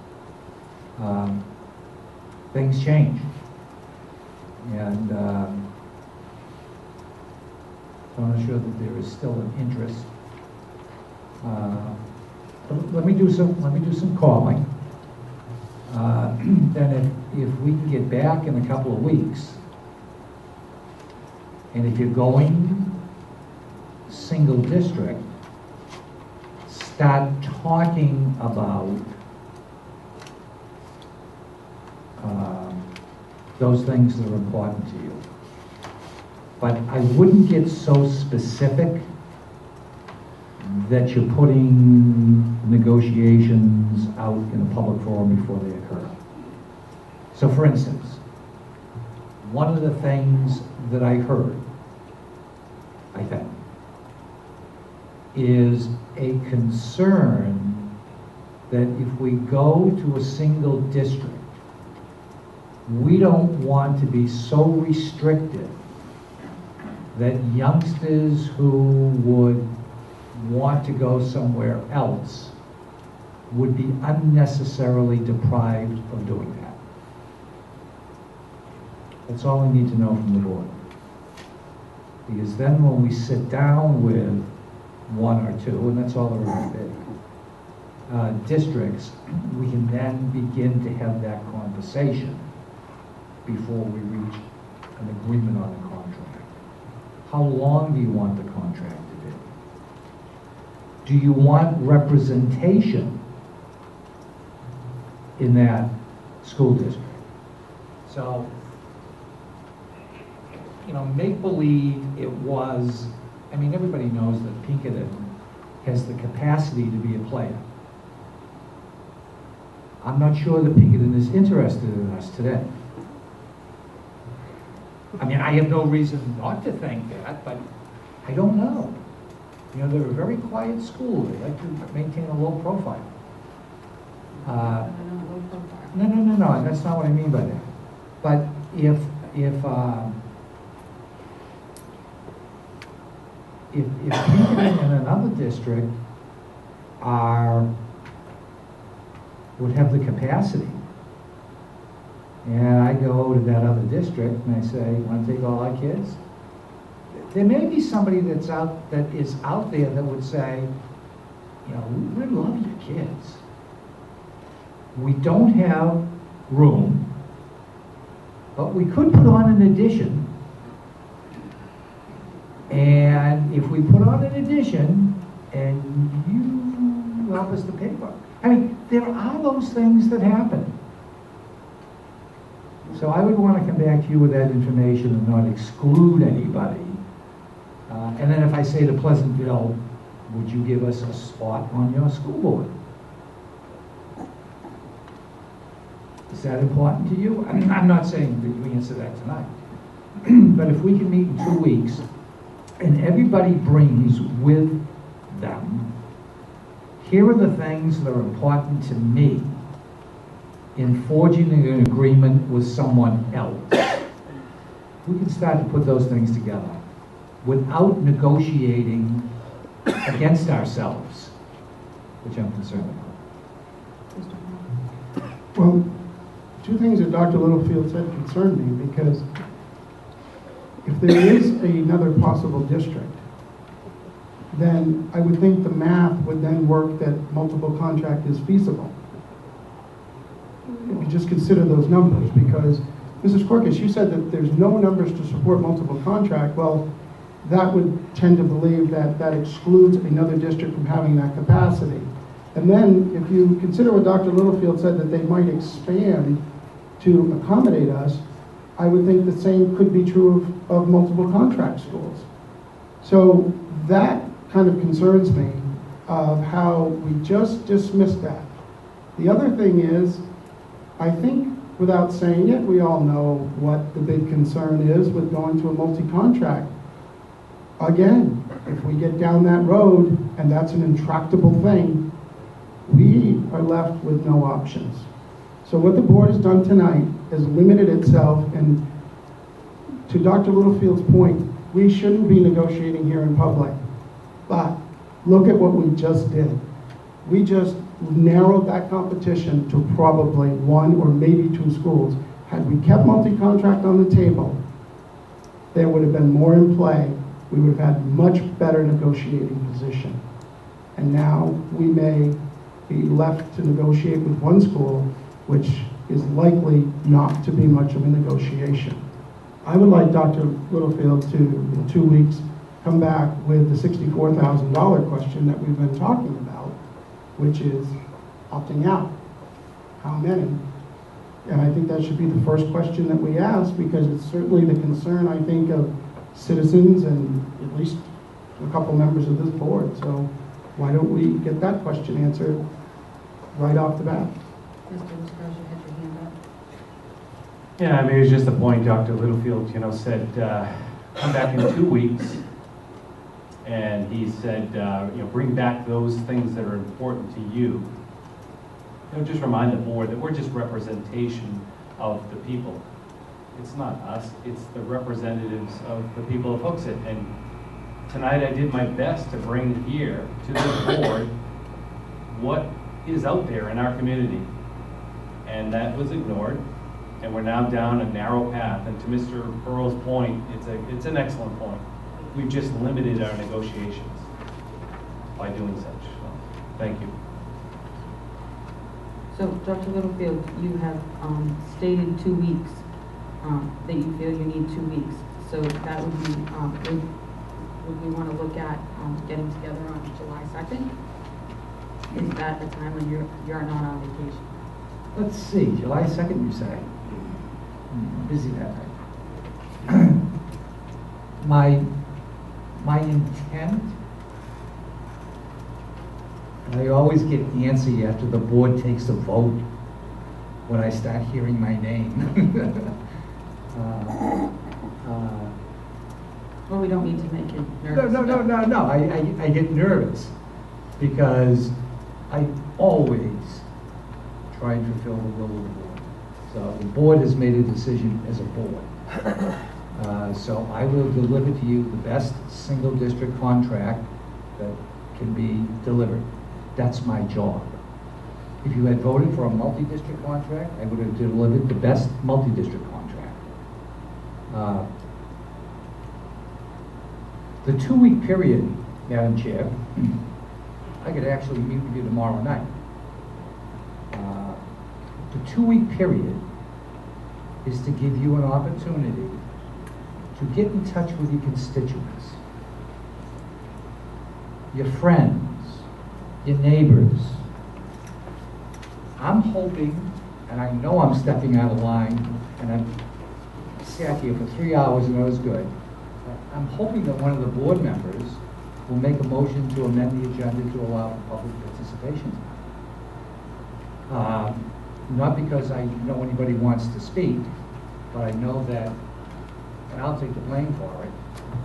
Things change. And so I'm not sure that there is still an interest. But let me do some calling. Then if we can get back in a couple of weeks, and if you're going single district, start talking about those things that are important to you. But I wouldn't get so specific that you're putting negotiations out in a public forum before they occur. So for instance, one of the things that I heard, I think, is a concern that if we go to a single district, we don't want to be so restricted that youngsters who would want to go somewhere else would be unnecessarily deprived of doing that. That's all I need to know from the board. Because then when we sit down with one or two, and that's all there are going to be, districts, we can then begin to have that conversation before we reach an agreement on the contract. How long do you want the contract to be? Do you want representation in that school district? So, you know, make believe it was, I mean, everybody knows that Pinkerton has the capacity to be a player. I'm not sure that Pinkerton is interested in us today. I mean, I have no reason not to think that, but I don't know. You know, they're a very quiet school. They like to maintain a low profile. No, that's not what I mean by that. But if Pinkerton and another district would have the capacity, and I go to that other district and I say, want to take all our kids? There may be somebody that is out there that would say, you know, we really love your kids. We don't have room, but we could put on an addition, And if we put on an addition and you help us to pay for it. I mean, there are those things that happen. So I would want to come back to you with that information and not exclude anybody. And then if I say to Pleasantville, would you give us a spot on your school board? Is that important to you? I mean, I'm not saying that you answer that tonight. But if we can meet in 2 weeks, and everybody brings with them, here are the things that are important to me in forging an agreement with someone else. We can start to put those things together without negotiating against ourselves, which I'm concerned about. Well, two things that Dr. Littlefield said concern me, because if there is another possible district, then I would think the math would then work that multiple contract is feasible. If you just consider those numbers, because Mrs. Corcus, you said that there's no numbers to support multiple contract. Well, that would tend to believe that that excludes another district from having that capacity. And then if you consider what Dr. Littlefield said, that they might expand to accommodate us, I would think the same could be true of multiple contract schools. So that kind of concerns me, of how we just dismissed that. The other thing is, I think without saying it, we all know what the big concern is with going to a multi-contract. Again, if we get down that road and that's an intractable thing, we are left with no options. So what the board has done tonight is limited itself, and to Dr. Littlefield's point, we shouldn't be negotiating here in public. But look at what we just did. We just narrowed that competition to probably 1 or maybe 2 schools. Had we kept multi-contract on the table, there would have been more in play. We would have had much better negotiating position. And now we may be left to negotiate with 1 school, which is likely not to be much of a negotiation. I would like Dr. Littlefield to, in 2 weeks, come back with the $64,000 question that we've been talking about, which is opting out. How many? And I think that should be the first question that we ask, because it's certainly the concern, I think, of citizens and at least a couple members of this board. So why don't we get that question answered right off the bat? Mr. Disclosure, you had your hand up. Yeah, I mean, it was just a point Dr. Littlefield, said, come back in 2 weeks. And he said, bring back those things that are important to you. Just remind the board that we're just representation of the people. It's not us, it's the representatives of the people of Hooksett. And tonight I did my best to bring here to the board what is out there in our community. And that was ignored. And we're now down a narrow path. And to Mr. Pearl's point, it's an excellent point. We've just limited our negotiations by doing such. So, thank you. So, Dr. Littlefield, you have stated 2 weeks, that you feel you need 2 weeks. So that would be, would we want to look at getting together on July 2nd? Is that a time when you're not on vacation? Let's see, July 2nd, you say? Busy that night. My intent, and I always get antsy after the board takes a vote when I start hearing my name. Well, we don't need to make you nervous. No. I get nervous because I always try and fulfill the will of the board. So the board has made a decision as a board. So I will deliver to you the best single district contract that can be delivered. That's my job. If you had voted for a multi-district contract, I would have delivered the best multi-district contract. The 2-week period, Madam Chair, I could actually meet with you tomorrow night. The 2-week period is to give you an opportunity to get in touch with your constituents. your friends, your neighbors. I'm hoping, and I know I'm stepping out of line, and I've sat here for 3 hours and it was good. I'm hoping that one of the board members will make a motion to amend the agenda to allow for public participation. Not because I know anybody wants to speak, but I know that, and I'll take the blame for it,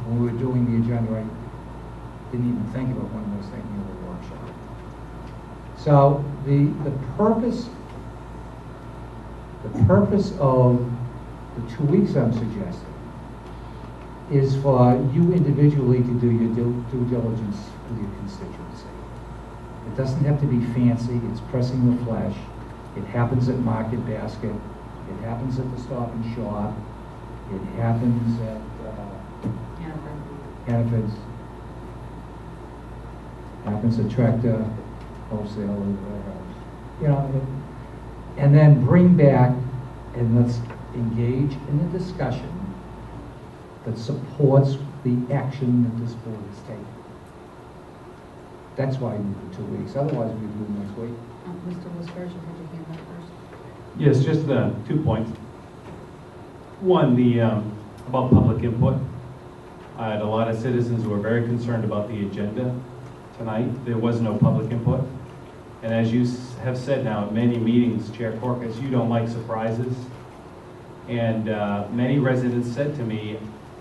when we were doing the agenda, I didn't even think of it when I was thinking of the workshop. So the purpose of the 2 weeks I'm suggesting is for you individually to do your due diligence with your constituency. It doesn't have to be fancy, it's pressing the flesh. It happens at Market Basket, it happens at the Stop and Shop, it happens at Hannaford's, happens at Tractor Wholesale or Warehouse. You know, and then bring back and let's engage in a discussion that supports the action that this board is taking. That's why we do 2 weeks. Otherwise, we do it next week. Mr. Liscarge, you had your hand up first. Yes, just 2 points. One, about public input. I had a lot of citizens who were very concerned about the agenda tonight. There was no public input. And as you have said now in many meetings, Chair Corcus, you don't like surprises. And many residents said to me,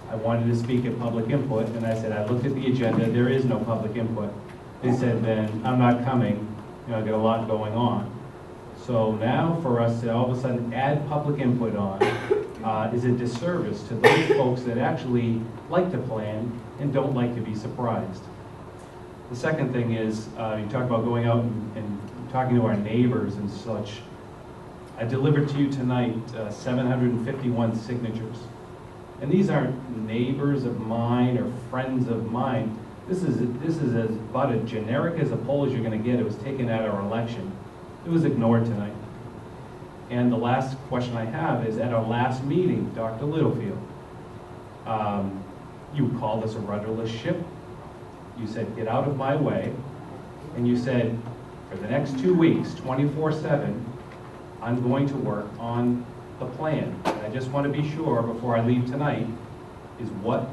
I wanted to speak at public input, and I said, I looked at the agenda, there is no public input. They said, then I'm not coming, you know, I got a lot going on. So now for us to all of a sudden add public input on is a disservice to those folks that actually like to plan and don't like to be surprised. The second thing is, you talk about going out and talking to our neighbors and such. I delivered to you tonight 751 signatures. And these aren't neighbors of mine or friends of mine. This is as about as generic as a poll as you're going to get. It was taken at our election. It was ignored tonight. And the last question I have is, at our last meeting, Dr. Littlefield, you called us a rudderless ship. You said, get out of my way. And you said, for the next 2 weeks, 24/7, I'm going to work on the plan. And I just want to be sure before I leave tonight, is what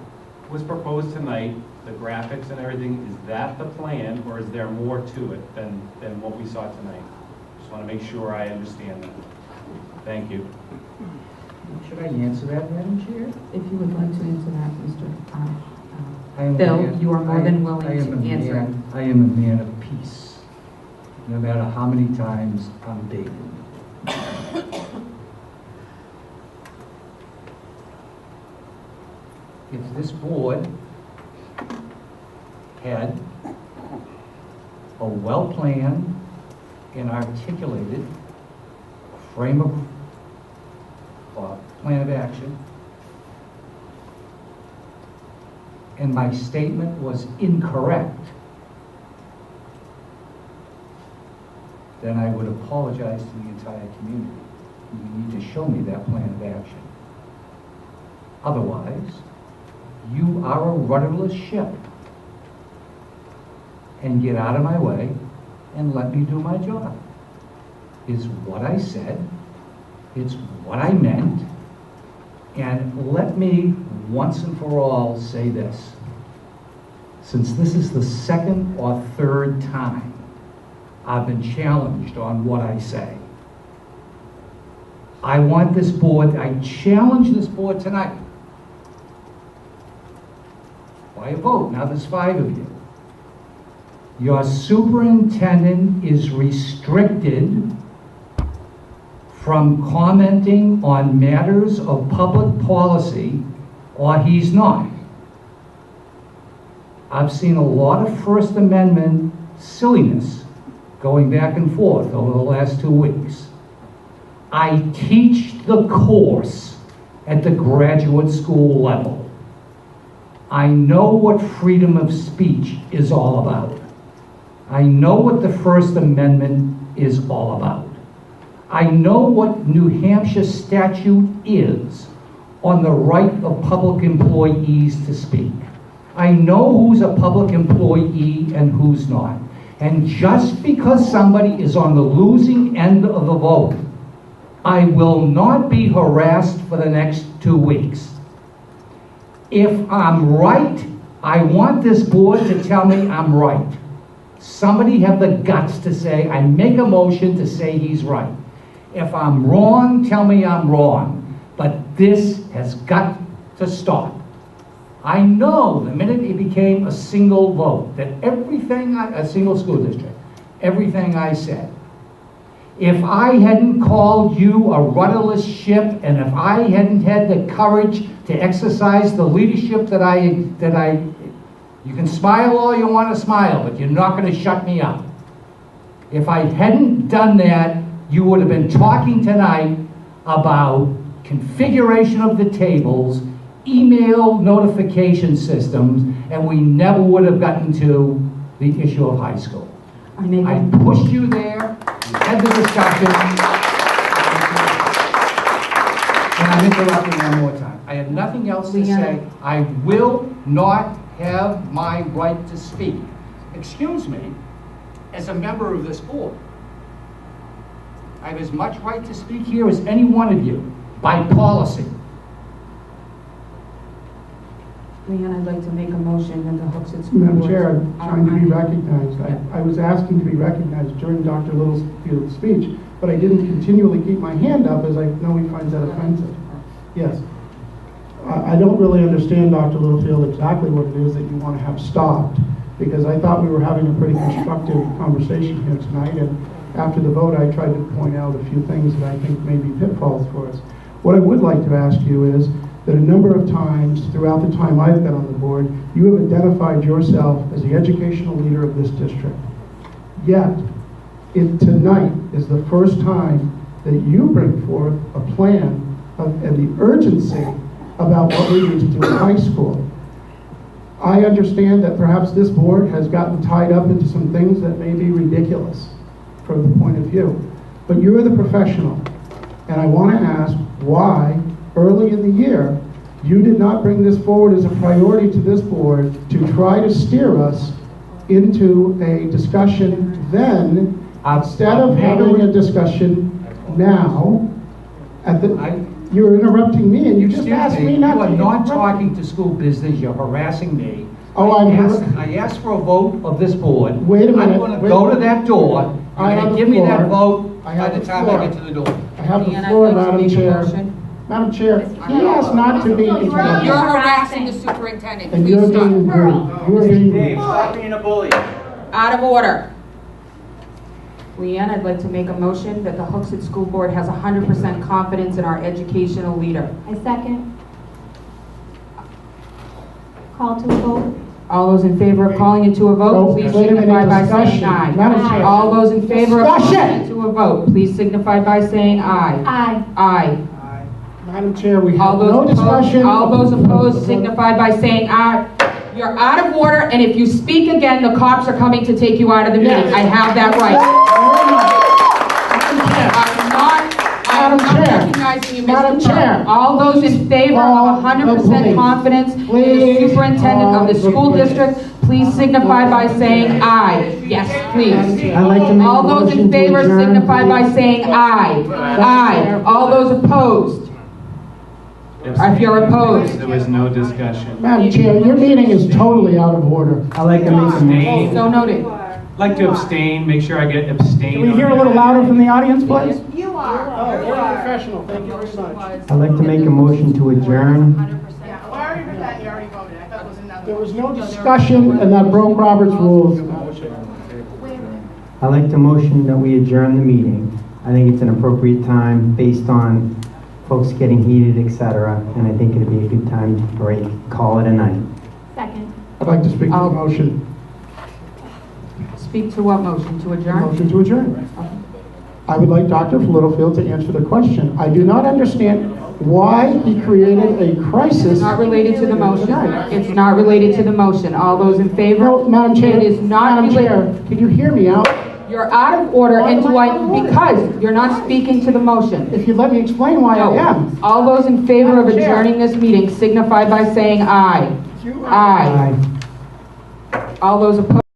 was proposed tonight, the graphics and everything, is that the plan, or is there more to it than what we saw tonight? Just want to make sure I understand that. Thank you. Should I answer that, Madam Chair? If you would like to answer that, Mr. Phil, you are more than willing to answer. I am a man of peace, no matter how many times I'm baited. If this board had a well-planned and articulated frame of plan of action, and my statement was incorrect, then I would apologize to the entire community. You need to show me that plan of action. Otherwise, you are a rudderless ship. And get out of my way and let me do my job. It's what I said. It's what I meant. And let me once and for all say this. Since this is the second or third time I've been challenged on what I say, I want this board, I challenge this board tonight by a vote. Now there's 5 of you. Your superintendent is restricted from commenting on matters of public policy, or he's not. I've seen a lot of First Amendment silliness going back and forth over the last 2 weeks. I teach the course at the graduate school level. I know what freedom of speech is all about. I know what the First Amendment is all about. I know what New Hampshire statute is on the right of public employees to speak. I know who's a public employee and who's not. And just because somebody is on the losing end of the vote, I will not be harassed for the next 2 weeks. If I'm right, I want this board to tell me I'm right. Somebody have the guts to say, I make a motion to say he's right. If I'm wrong, tell me I'm wrong. But this has got to stop. I know the minute it became a single vote, that everything, a single school district, everything I said, if I hadn't called you a rudderless ship, and if I hadn't had the courage to exercise the leadership that I, you can smile all you want to smile, but you're not going to shut me up. If I hadn't done that, you would have been talking tonight about configuration of the tables, email notification systems, and we never would have gotten to the issue of high school. I pushed you there, we had the discussion, and I'm interrupting one more time. I have nothing else to say. I will not have my right to speak. Excuse me, as a member of this board. I have as much right to speak here as any one of you, by policy. Leanne, I'd like to make a motion that the Hooksett School Board... Madam Chair, I'm trying to be recognized. I was asking to be recognized during Dr. Littlefield's speech, but I didn't continually keep my hand up as I know he finds that offensive. Yes. I don't really understand, Dr. Littlefield, exactly what it is that you want to have stopped, because I thought we were having a pretty constructive conversation here tonight, and after the vote I tried to point out a few things that I think may be pitfalls for us. What I would like to ask you is that a number of times throughout the time I've been on the board, you have identified yourself as the educational leader of this district. Yet, tonight is the first time that you bring forth a plan and the urgency about what we need to do in high school. I understand that perhaps this board has gotten tied up into some things that may be ridiculous from the point of view. But you're the professional, and I want to ask why early in the year you did not bring this forward as a priority to this board to try to steer us into a discussion then, instead of having a discussion now. You're interrupting me, and you just asked me not to. You are not talking to school business, you're harassing me. Oh, I asked for a vote of this board. Wait a minute. I'm going to go to that door. You're going to give me that vote by the time I get to the door. I have the floor, Madam Chair. Madam Chair, he asked not to be interrupted. You're harassing the superintendent. And you're being rude. You're being rude. Stop being a bully. Out of order. Leanne, I'd like to make a motion that the Hooksett School Board has 100% confidence in our educational leader. I second. Call to a vote. All those in favor of calling it to a vote, please signify by saying aye. Madam Chair. All those in favor of calling Discussion. it to a vote, please signify by saying aye. Aye. Aye. Madam Chair, we All have no those opposed, discussion. all those opposed signify by saying aye. You're out of order, and if you speak again, the cops are coming to take you out of the meeting. I have that right. I'm not recognizing you, Madam Mr. Chair. Clerk. All those in favor of 100% confidence in the superintendent of the school district, please signify by saying aye. Yes, please. I'd like to make All a those in motion to favor adjourn, signify by please. saying aye. Aye. All those opposed? If you're opposed. There was no discussion. Madam Chair, your meeting is totally out of order. I'd like to make a motion. Abstain. So noted. Like to abstain, make sure I get abstain. Can we on hear a little everything. louder from the audience, please? You are. Oh, very professional, thank you very much. I'd like to make a motion to adjourn. Yeah, well, I already heard that, you already voted, I thought it was another. There was no discussion, and that broke Robert's rules. I'd like to motion that we adjourn the meeting. I think it's an appropriate time based on folks getting heated, etc. And I think it'd be a good time to break, call it a night. Second. I'd like to speak to the motion. Speak to what motion? To adjourn? Motion to adjourn. I would like Dr. Littlefield to answer the question. I do not understand why he created a crisis. It's not related to the motion. It's not related to the motion. All those in favor? No, Madam Chair. It is not Madam Chair, related. can you hear me out? You're out of order, Why and am do I out of order? because you're not speaking to the motion. If you'd let me explain why I am. All those in favor of Madam Chair. adjourning this meeting signify by saying aye. Aye. All those opposed?